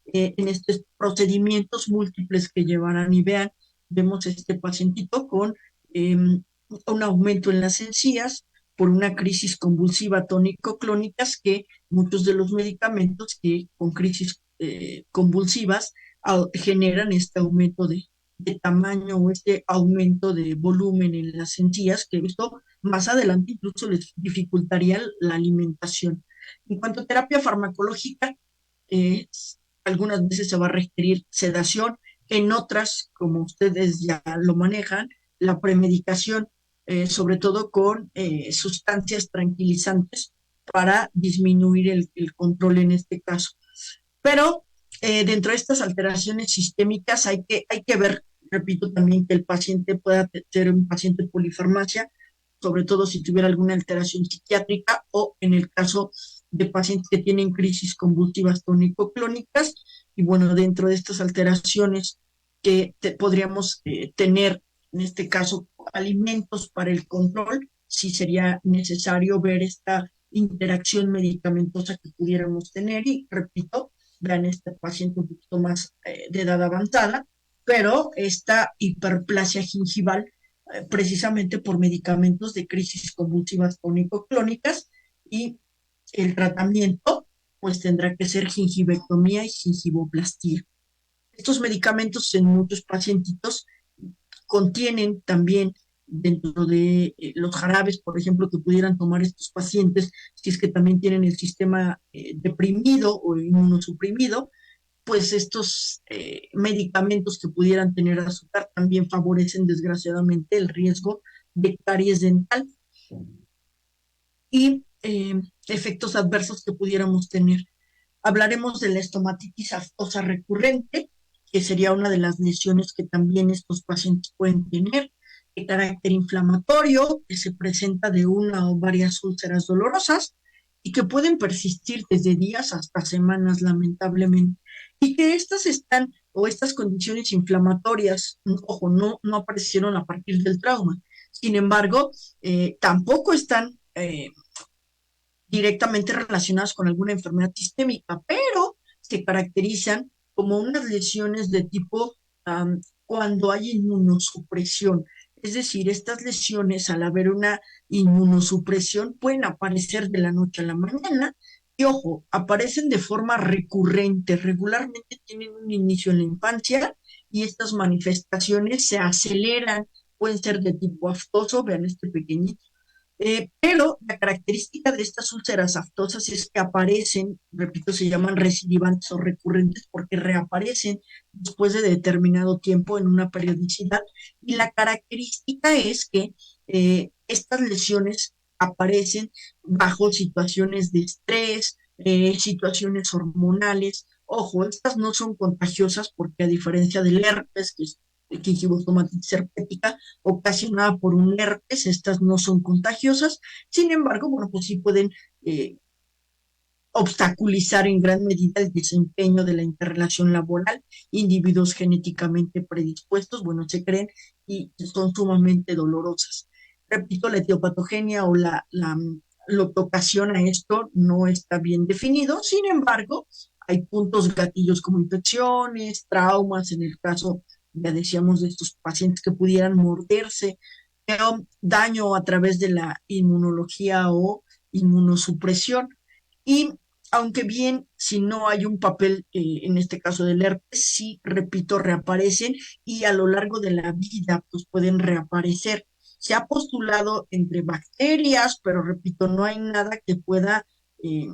En estos procedimientos múltiples que llevarán y vean, vemos a este pacientito con un aumento en las encías por una crisis convulsiva tónico-clónicas que muchos de los medicamentos que con crisis convulsivas generan este aumento de tamaño o este aumento de volumen en las encías, que esto más adelante incluso les dificultaría la alimentación. En cuanto a terapia farmacológica, eh, algunas veces se va a requerir sedación, en otras, como ustedes ya lo manejan, la premedicación, sobre todo con sustancias tranquilizantes para disminuir el control en este caso. Pero dentro de estas alteraciones sistémicas hay que ver, repito también, que el paciente pueda ser un paciente polifarmacia, sobre todo si tuviera alguna alteración psiquiátrica o en el caso de pacientes que tienen crisis convulsivas tónico-clónicas. Y bueno, dentro de estas alteraciones que podríamos tener, en este caso, alimentos para el control, sí sería necesario ver esta interacción medicamentosa que pudiéramos tener y, repito, vean este paciente un poquito más de edad avanzada, pero esta hiperplasia gingival precisamente por medicamentos de crisis convulsivas tónico-clónicas y el tratamiento pues tendrá que ser gingivectomía y gingivoplastía. Estos medicamentos en muchos pacientitos contienen también dentro de los jarabes, por ejemplo, que pudieran tomar estos pacientes, si es que también tienen el sistema deprimido o inmunosuprimido, pues estos medicamentos que pudieran tener azúcar también favorecen desgraciadamente el riesgo de caries dental y efectos adversos que pudiéramos tener. Hablaremos de la estomatitis aftosa recurrente, que sería una de las lesiones que también estos pacientes pueden tener, de carácter inflamatorio, que se presenta de una o varias úlceras dolorosas y que pueden persistir desde días hasta semanas, lamentablemente. Y que estas están, o estas condiciones inflamatorias, ojo, no aparecieron a partir del trauma. Sin embargo, tampoco están directamente relacionadas con alguna enfermedad sistémica, pero se caracterizan como unas lesiones de tipo cuando hay inmunosupresión. Es decir, estas lesiones, al haber una inmunosupresión, pueden aparecer de la noche a la mañana y, ojo, aparecen de forma recurrente. Regularmente tienen un inicio en la infancia y estas manifestaciones se aceleran, pueden ser de tipo aftoso, vean este pequeñito, pero la característica de estas úlceras aftosas es que aparecen, repito, se llaman recidivantes o recurrentes porque reaparecen después de determinado tiempo en una periodicidad. Y la característica es que estas lesiones aparecen bajo situaciones de estrés, situaciones hormonales. Ojo, estas no son contagiosas porque a diferencia del herpes, que es gingivotomatitis herpética, ocasionada por un herpes, estas no son contagiosas, sin embargo, bueno, pues sí pueden obstaculizar en gran medida el desempeño de la interrelación laboral, individuos genéticamente predispuestos, bueno, se creen y son sumamente dolorosas. Repito, la etiopatogenia o lo que ocasiona esto no está bien definido, sin embargo, hay puntos gatillos como infecciones, traumas, en el caso, ya decíamos, de estos pacientes que pudieran morderse, pero daño a través de la inmunología o inmunosupresión. Y aunque bien, si no hay un papel, en este caso del herpes, sí, repito, reaparecen y a lo largo de la vida pues pueden reaparecer. Se ha postulado entre bacterias, pero repito, no hay nada que pueda eh,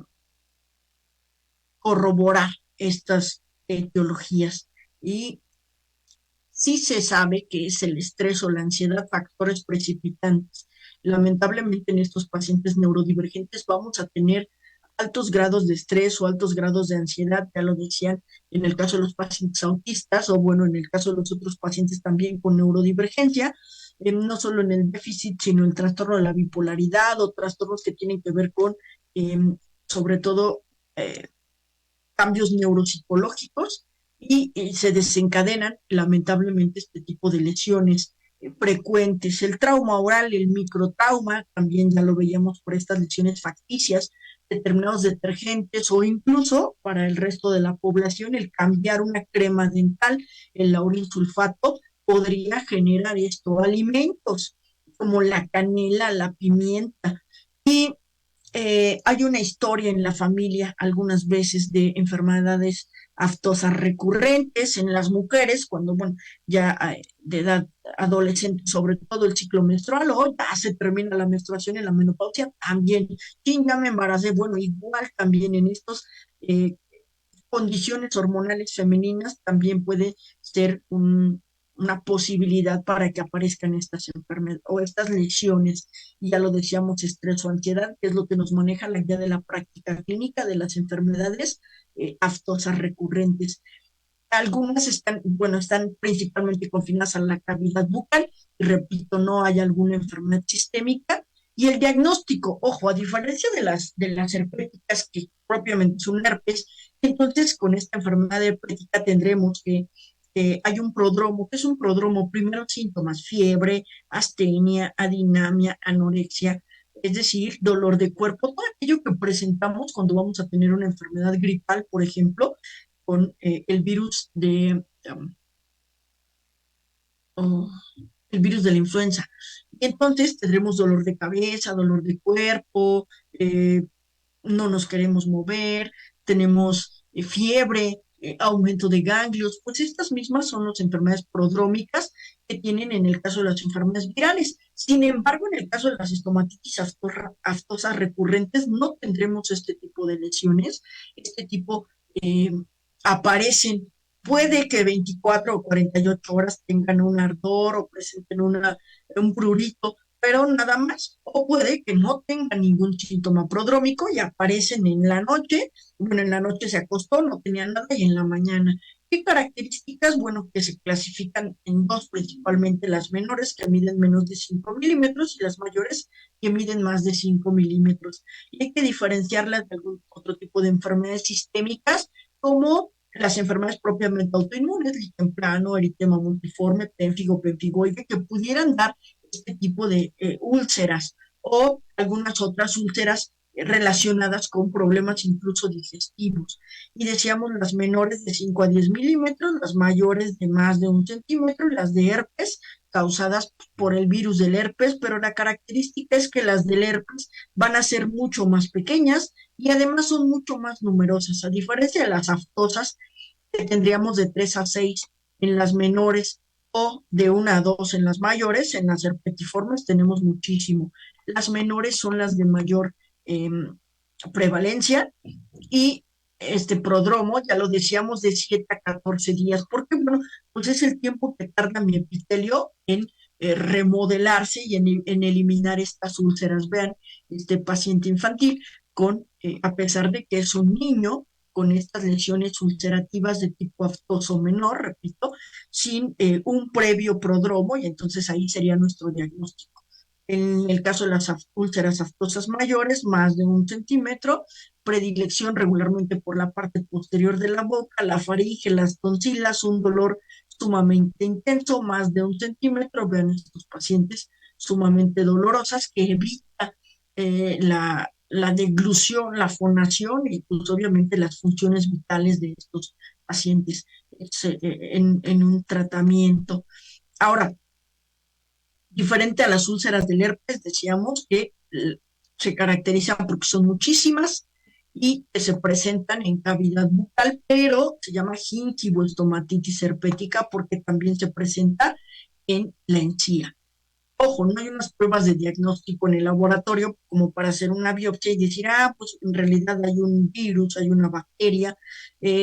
corroborar estas etiologías. Y sí se sabe que es el estrés o la ansiedad factores precipitantes. Lamentablemente en estos pacientes neurodivergentes vamos a tener altos grados de estrés o altos grados de ansiedad, ya lo decían en el caso de los pacientes autistas o bueno, en el caso de los otros pacientes también con neurodivergencia, no solo en el déficit, sino el trastorno de la bipolaridad o trastornos que tienen que ver con, eh, sobre todo, eh, cambios neuropsicológicos y se desencadenan lamentablemente este tipo de lesiones frecuentes. El trauma oral, el microtrauma, también ya lo veíamos por estas lesiones facticias, determinados detergentes o incluso para el resto de la población el cambiar una crema dental, el laurinsulfato, podría generar esto. Alimentos como la canela, la pimienta. Y hay una historia en la familia algunas veces de enfermedades aftosas recurrentes en las mujeres, cuando, bueno, ya de edad adolescente, sobre todo el ciclo menstrual, o ya se termina la menstruación en la menopausia, también, sí, ya me embaracé, bueno, igual también en estos condiciones hormonales femeninas también puede ser una posibilidad para que aparezcan estas enfermedades o estas lesiones. Y ya lo decíamos, estrés o ansiedad, que es lo que nos maneja la guía de la práctica clínica de las enfermedades aftosas recurrentes. Algunas están, bueno, están principalmente confinadas a la cavidad bucal, y repito, no hay alguna enfermedad sistémica. Y el diagnóstico, ojo, a diferencia de las herpéticas, que propiamente es un herpes, entonces con esta enfermedad herpética tendremos que hay un prodromo. ¿Qué es un prodromo? Primero síntomas, fiebre, astenia, adinamia, anorexia, es decir, dolor de cuerpo, todo aquello que presentamos cuando vamos a tener una enfermedad gripal, por ejemplo, con el virus oh, el virus de la influenza. Y entonces tendremos dolor de cabeza, dolor de cuerpo, no nos queremos mover, tenemos fiebre, aumento de ganglios, pues estas mismas son las enfermedades prodrómicas que tienen en el caso de las enfermedades virales. Sin embargo, en el caso de las estomatitis aftosas recurrentes no tendremos este tipo de lesiones, este tipo eh, aparecen. Puede que 24 o 48 horas tengan un ardor o presenten un prurito, pero nada más. O puede que no tenga ningún síntoma prodrómico y aparecen en la noche. Bueno, en la noche se acostó, no tenía nada y en la mañana. ¿Qué características? Bueno, que se clasifican en dos principalmente, las menores que miden menos de 5 milímetros y las mayores que miden más de 5 milímetros. Y hay que diferenciarlas de algún otro tipo de enfermedades sistémicas como las enfermedades propiamente autoinmunes, lichen plano, eritema multiforme, pénfigo, pemfigoide, que pudieran dar este tipo de úlceras o algunas otras úlceras relacionadas con problemas incluso digestivos. Y decíamos las menores de 5 a 10 milímetros, las mayores de más de 1 centímetro, las de herpes causadas por el virus del herpes, pero la característica es que las del herpes van a ser mucho más pequeñas y además son mucho más numerosas, a diferencia de las aftosas que tendríamos de 3 a 6 en las menores o de 1 a 2 en las mayores. En las herpetiformes tenemos muchísimo. Las menores son las de mayor eh, prevalencia y este prodromo, ya lo decíamos, de 7 a 14 días, porque bueno, pues es el tiempo que tarda mi epitelio en remodelarse y en eliminar estas úlceras. Vean, este paciente infantil con, a pesar de que es un niño, con estas lesiones ulcerativas de tipo aftoso menor, repito, sin un previo prodromo, y entonces ahí sería nuestro diagnóstico. En el caso de las úlceras aftosas mayores, más de 1 centímetro, predilección regularmente por la parte posterior de la boca, la faringe, las tonsilas, un dolor sumamente intenso, más de 1 centímetro. Vean estos pacientes sumamente dolorosas que evita la deglución, la fonación y pues obviamente las funciones vitales de estos pacientes en un tratamiento. Ahora, diferente a las úlceras del herpes, decíamos que se caracterizan porque son muchísimas y que se presentan en cavidad bucal, pero se llama gingivoestomatitis herpética porque también se presenta en la encía. Ojo, no hay unas pruebas de diagnóstico en el laboratorio como para hacer una biopsia y decir, pues en realidad hay un virus, hay una bacteria.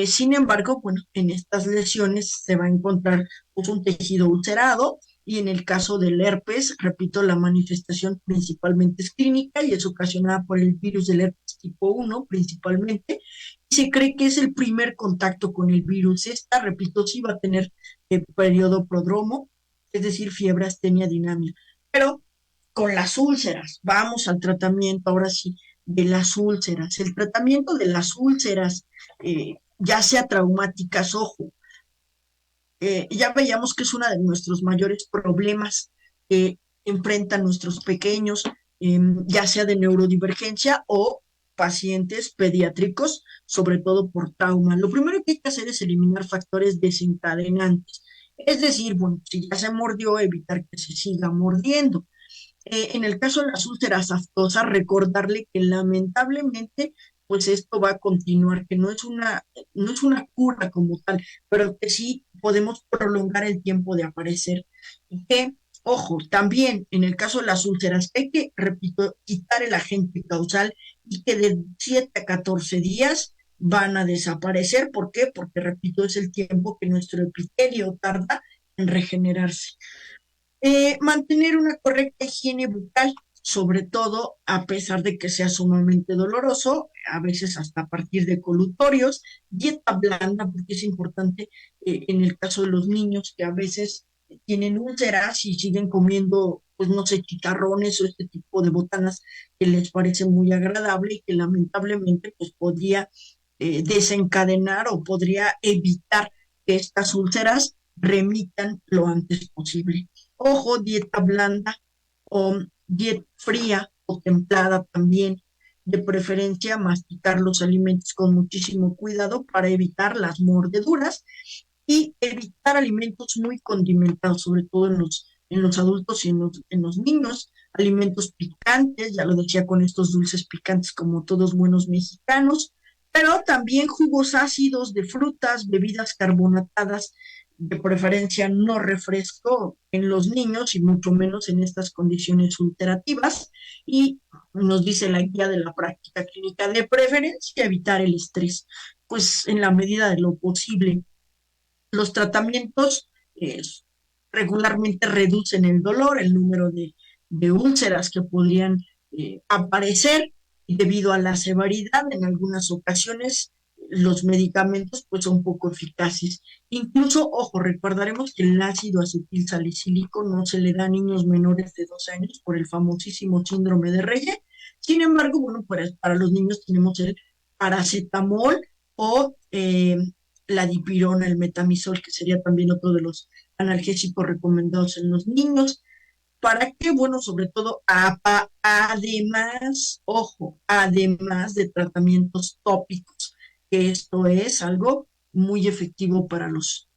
Sin embargo, bueno, en estas lesiones se va a encontrar pues, un tejido ulcerado y en el caso del herpes, repito, la manifestación principalmente es clínica y es ocasionada por el virus del herpes tipo 1 principalmente. Y se cree que es el primer contacto con el virus. Esta, repito, sí va a tener periodo prodromo, es decir, fiebre, astenia, dinamia. Pero con las úlceras, vamos al tratamiento ahora sí de las úlceras. El tratamiento de las úlceras, ya sea traumáticas, ojo, ya veíamos que es uno de nuestros mayores problemas que enfrentan nuestros pequeños, ya sea de neurodivergencia o pacientes pediátricos, sobre todo por trauma. Lo primero que hay que hacer es eliminar factores desencadenantes. Es decir, bueno, si ya se mordió, evitar que se siga mordiendo. En el caso de las úlceras aftosas, recordarle que lamentablemente, pues esto va a continuar, que no es una cura como tal, pero que sí podemos prolongar el tiempo de aparecer. Y que, ojo, también en el caso de las úlceras, hay que, repito, quitar el agente causal y que de 7 a 14 días van a desaparecer. ¿Por qué? Porque, repito, es el tiempo que nuestro epitelio tarda en regenerarse. Mantener una correcta higiene bucal, sobre todo a pesar de que sea sumamente doloroso, a veces hasta a partir de colutorios, dieta blanda, porque es importante en el caso de los niños que a veces tienen úlceras y siguen comiendo, pues no sé, chicharrones o este tipo de botanas que les parece muy agradable y que lamentablemente pues podría desencadenar o podría evitar que estas úlceras remitan lo antes posible. Ojo, dieta blanda o dieta fría o templada también. De preferencia, masticar los alimentos con muchísimo cuidado para evitar las mordeduras y evitar alimentos muy condimentados, sobre todo en los adultos y en los niños. Alimentos picantes, ya lo decía con estos dulces picantes como todos buenos mexicanos, pero también jugos ácidos de frutas, bebidas carbonatadas, de preferencia no refresco en los niños y mucho menos en estas condiciones ulcerativas. Y nos dice la guía de la práctica clínica, de preferencia evitar el estrés, pues en la medida de lo posible. Los tratamientos regularmente reducen el dolor, el número de úlceras que podrían aparecer y debido a la severidad en algunas ocasiones los medicamentos pues son poco eficaces. Incluso, ojo, recordaremos que el ácido acetil salicílico no se le da a niños menores de 2 años por el famosísimo síndrome de Reye. Sin embargo, bueno, para los niños tenemos el paracetamol o la dipirona, el metamizol, que sería también otro de los analgésicos recomendados en los niños. ¿Para qué? Bueno, sobre todo, además, ojo, además de tratamientos tópicos, que esto es algo muy efectivo para los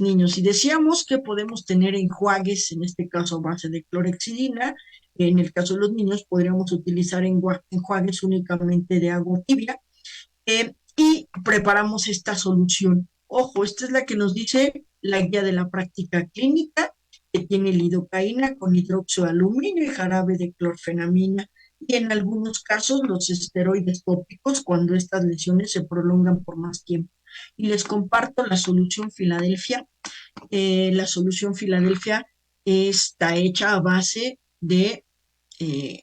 niños. Y decíamos que podemos tener enjuagues, en este caso a base de clorexidina, en el caso de los niños podríamos utilizar enjuagues únicamente de agua tibia, y preparamos esta solución. Ojo, esta es la que nos dice la guía de la práctica clínica, que tiene lidocaína con hidróxido de aluminio y jarabe de clorfenamina, y en algunos casos los esteroides tópicos cuando estas lesiones se prolongan por más tiempo. Y les comparto la solución Filadelfia. La solución Filadelfia está hecha a base eh,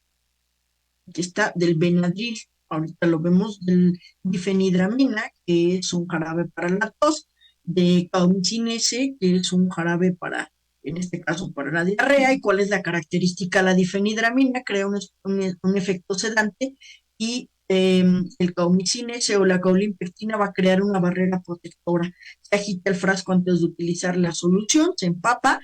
del Benadryl, ahorita lo vemos, del difenidramina, que es un jarabe para la tos, de Caumsin S, que es un jarabe para, en este caso, para la diarrea. ¿Y cuál es la característica? La difenidramina crea un efecto sedante y el Caumsin S o la caulimpectina va a crear una barrera protectora. Se agita el frasco antes de utilizar la solución, se empapa.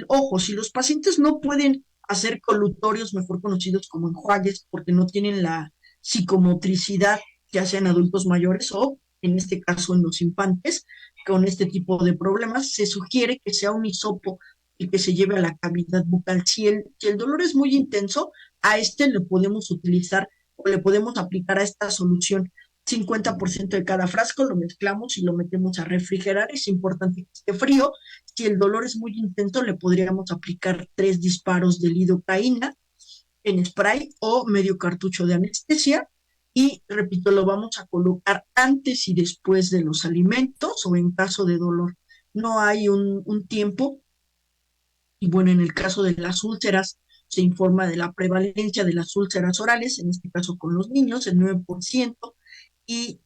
Ojo, si los pacientes no pueden hacer colutorios, mejor conocidos como enjuagues, porque no tienen la psicomotricidad, ya sea en adultos mayores o en este caso en los infantes, con este tipo de problemas, se sugiere que sea un hisopo el que se lleve a la cavidad bucal. Si el dolor es muy intenso, a este le podemos utilizar o le podemos aplicar a esta solución 50% de cada frasco, lo mezclamos y lo metemos a refrigerar. Es importante que esté frío. Si el dolor es muy intenso, le podríamos aplicar 3 disparos de lidocaína en spray o medio cartucho de anestesia. Y repito, lo vamos a colocar antes y después de los alimentos o en caso de dolor. No hay un tiempo. Y bueno, en el caso de las úlceras, se informa de la prevalencia de las úlceras orales, en este caso con los niños, el 9%, y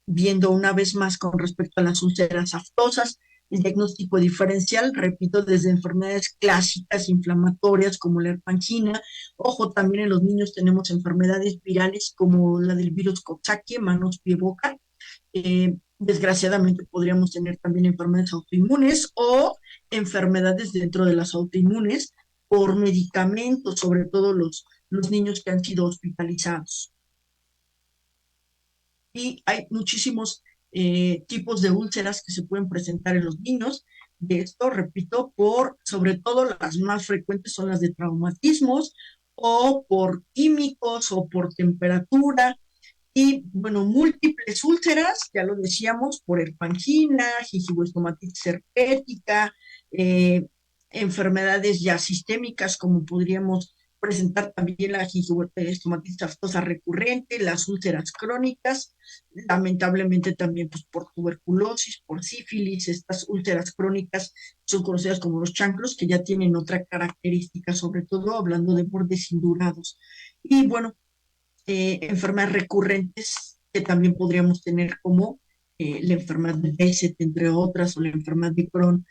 viendo una vez más con respecto a las úlceras aftosas, el diagnóstico diferencial, repito, desde enfermedades clásicas inflamatorias como la herpangina. Ojo, también en los niños tenemos enfermedades virales como la del virus Coxsackie, manos, pie, boca. Desgraciadamente podríamos tener también enfermedades autoinmunes o enfermedades dentro de las autoinmunes por medicamentos, sobre todo los niños que han sido hospitalizados. Y hay muchísimos tipos de úlceras que se pueden presentar en los niños. De esto, repito, por sobre todo las más frecuentes son las de traumatismos o por químicos o por temperatura. Y bueno, múltiples úlceras, ya lo decíamos, por herpangina, gingivoestomatitis herpética, eh, enfermedades ya sistémicas, como podríamos presentar también la gingivoestomatitis aftosa recurrente, las úlceras crónicas, lamentablemente también pues, por tuberculosis, por sífilis. Estas úlceras crónicas son conocidas como los chancros, que ya tienen otra característica, sobre todo hablando de bordes indurados. Y bueno, enfermedades recurrentes que también podríamos tener como la enfermedad de Behçet, entre otras, o la enfermedad de Crohn,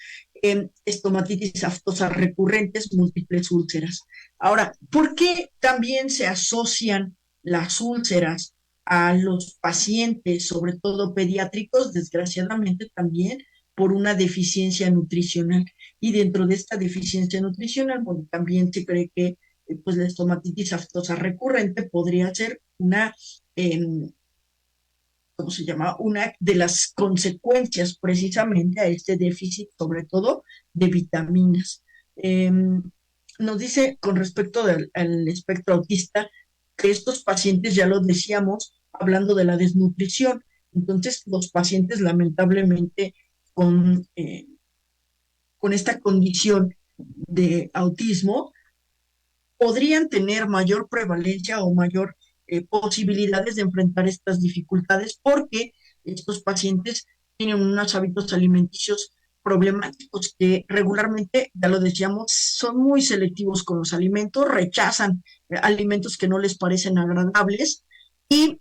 estomatitis aftosa recurrentes, múltiples úlceras. Ahora, ¿por qué también se asocian las úlceras a los pacientes, sobre todo pediátricos? Desgraciadamente también por una deficiencia nutricional. Y dentro de esta deficiencia nutricional, bueno, también se cree que pues la estomatitis aftosa recurrente podría ser eh, ¿cómo se llama? Una de las consecuencias precisamente a este déficit, sobre todo de vitaminas. Nos dice con respecto al espectro autista que estos pacientes, ya lo decíamos, hablando de la desnutrición, entonces los pacientes lamentablemente con, eh, con esta condición de autismo podrían tener mayor prevalencia o mayor posibilidades de enfrentar estas dificultades porque estos pacientes tienen unos hábitos alimenticios problemáticos que regularmente, ya lo decíamos, son muy selectivos con los alimentos, rechazan alimentos que no les parecen agradables y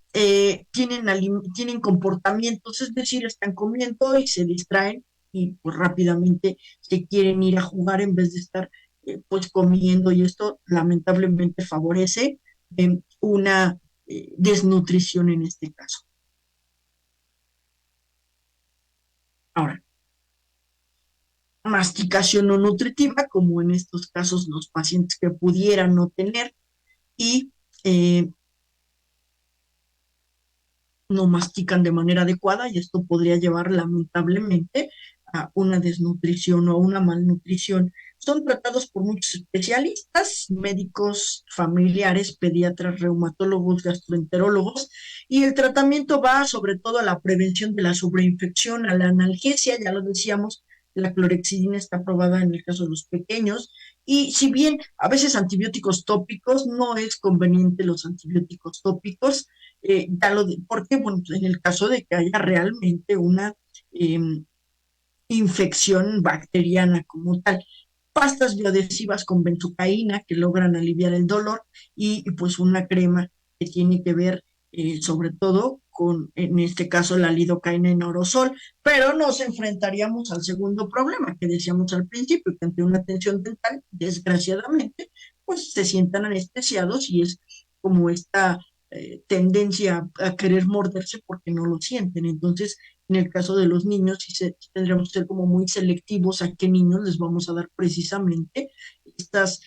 tienen comportamientos, es decir, están comiendo y se distraen y pues rápidamente se quieren ir a jugar en vez de estar pues comiendo, y esto lamentablemente favorece una desnutrición en este caso. Ahora, masticación no nutritiva, como en estos casos los pacientes que pudieran no tener y no mastican de manera adecuada, y esto podría llevar lamentablemente a una desnutrición o una malnutrición. Son tratados por muchos especialistas, médicos, familiares, pediatras, reumatólogos, gastroenterólogos, y el tratamiento va sobre todo a la prevención de la sobreinfección, a la analgesia, ya lo decíamos, la clorexidina está aprobada en el caso de los pequeños, y si bien a veces antibióticos tópicos, no es conveniente los antibióticos tópicos, porque bueno, pues en el caso de que haya realmente una eh, infección bacteriana como tal, pastas bioadhesivas con benzocaína que logran aliviar el dolor y pues una crema que tiene que ver sobre todo con, en este caso, la lidocaína en aerosol, pero nos enfrentaríamos al segundo problema que decíamos al principio, que ante una atención dental, desgraciadamente, pues se sientan anestesiados y es como esta tendencia a querer morderse porque no lo sienten. Entonces, en el caso de los niños, tendríamos que ser como muy selectivos a qué niños les vamos a dar precisamente estas,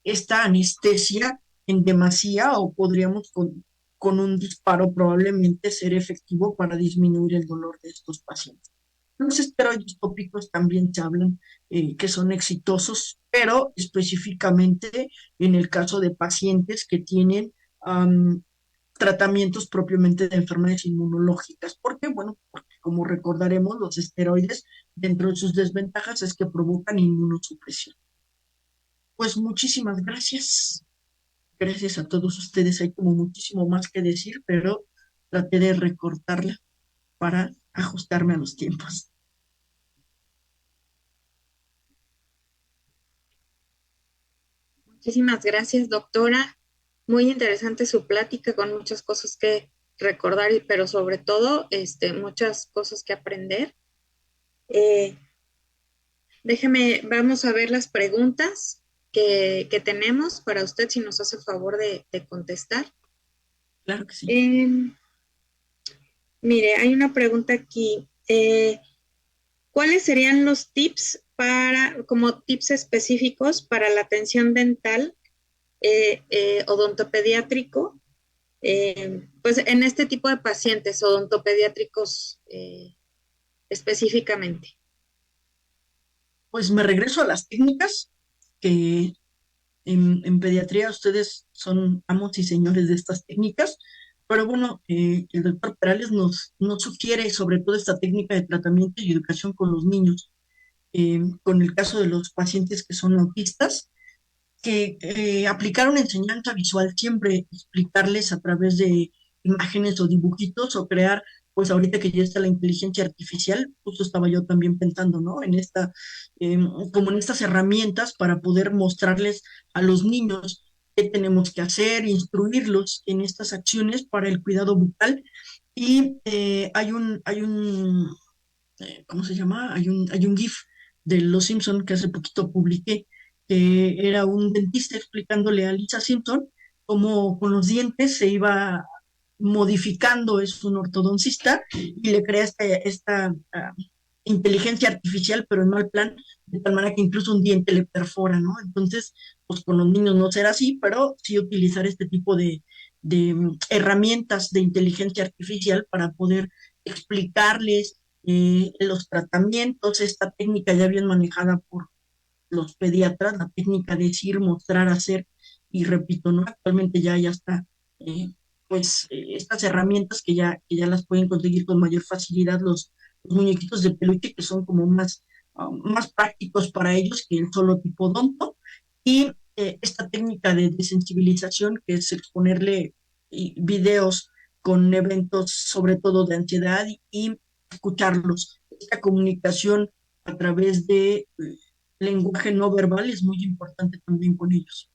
esta anestesia en demasía, o podríamos con un disparo probablemente ser efectivo para disminuir el dolor de estos pacientes. Los esteroides tópicos también se hablan que son exitosos, pero específicamente en el caso de pacientes que tienen tratamientos propiamente de enfermedades inmunológicas. ¿Por qué? Bueno, porque como recordaremos, los esteroides, dentro de sus desventajas, es que provocan inmunosupresión. Pues muchísimas gracias. Gracias a todos ustedes. Hay como muchísimo más que decir, pero traté de recortarla para ajustarme a los tiempos. Muchísimas gracias, doctora. Muy interesante su plática con muchas cosas que recordar, pero sobre todo muchas cosas que aprender. Eh, vamos a ver las preguntas que tenemos para usted, si nos hace favor de contestar. Claro que sí. Mire, hay una pregunta aquí. ¿Cuáles serían los tips como tips específicos para la atención dental odontopediátrico, pues en este tipo de pacientes odontopediátricos específicamente? Pues me regreso a las técnicas que en pediatría ustedes son amos y señores de estas técnicas, pero bueno, el doctor Perales nos sugiere sobre todo esta técnica de tratamiento y educación con los niños, con el caso de los pacientes que son autistas, que aplicar una enseñanza visual, siempre explicarles a través de imágenes o dibujitos o crear, pues ahorita que ya está la inteligencia artificial, justo estaba yo también pensando, ¿no? En como en estas herramientas para poder mostrarles a los niños qué tenemos que hacer, instruirlos en estas acciones para el cuidado bucal. Y ¿cómo se llama? Hay un GIF de Los Simpson que hace poquito publiqué, que era un dentista explicándole a Lisa Simpson cómo con los dientes se iba modificando, es un ortodoncista, y le crea esta inteligencia artificial, pero en mal plan, de tal manera que incluso un diente le perfora, ¿no? Entonces, pues con los niños no será así, pero sí utilizar este tipo de herramientas de inteligencia artificial para poder explicarles los tratamientos, esta técnica ya bien manejada por los pediatras, la técnica de decir, mostrar, hacer, y repito, ¿no? Actualmente ya está, estas herramientas que ya las pueden conseguir con mayor facilidad los muñequitos de peluche, que son como más prácticos para ellos que el solo tipo odonto, y esta técnica de desensibilización, que es exponerle videos con eventos sobre todo de ansiedad y escucharlos. Esta comunicación a través de lenguaje no verbal es muy importante también con ellos.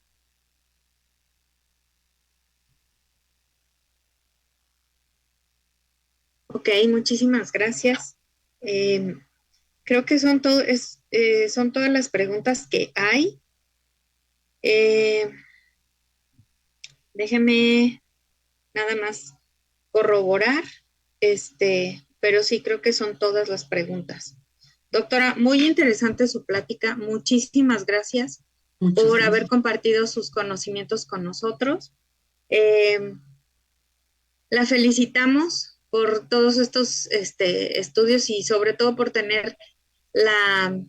Ok, muchísimas gracias. Eh, Creo que son todas las preguntas que hay. Eh, Déjeme nada más corroborar, pero sí creo que son todas las preguntas. Doctora, muy interesante su plática. Muchísimas gracias Muchas por haber gracias. compartido sus conocimientos con nosotros. Eh, la felicitamos por todos estos estudios y sobre todo por tener la,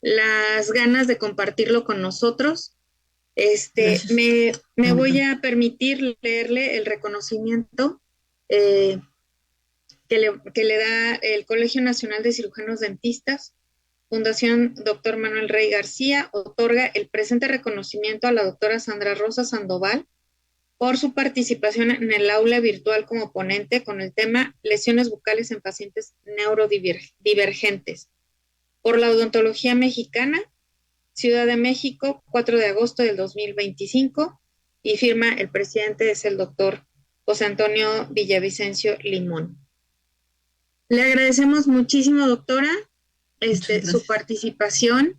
las ganas de compartirlo con nosotros. Gracias. Me A mí voy también. a permitir leerle el reconocimiento eh, que le da el Colegio Nacional de Cirujanos Dentistas. Fundación Dr. Manuel Rey García otorga el presente reconocimiento a la doctora Sandra Rosa Sandoval por su participación en el aula virtual como ponente con el tema lesiones bucales en pacientes neurodivergentes. Por la odontología mexicana, Ciudad de México, 4 de agosto del 2025, y firma el presidente, es el doctor José Antonio Villavicencio Limón. Le agradecemos muchísimo, doctora, Muchas su gracias. participación.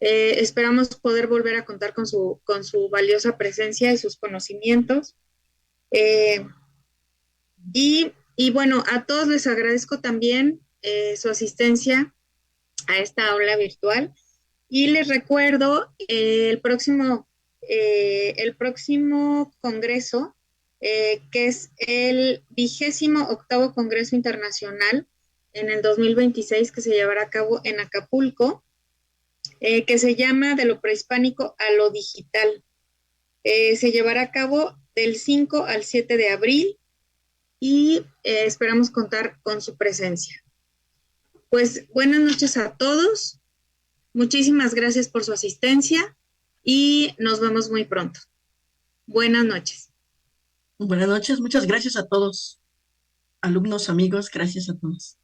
Esperamos poder volver a contar con su valiosa presencia y sus conocimientos. Eh, y bueno, a todos les agradezco también su asistencia a esta aula virtual. Y les recuerdo el próximo congreso, que es el 28º Congreso Internacional en el 2026, que se llevará a cabo en Acapulco, que se llama De lo prehispánico a lo digital. Se llevará a cabo del 5 al 7 de abril y esperamos contar con su presencia. Pues buenas noches a todos, muchísimas gracias por su asistencia y nos vemos muy pronto. Buenas noches. Buenas noches, muchas gracias a todos, alumnos, amigos, gracias a todos.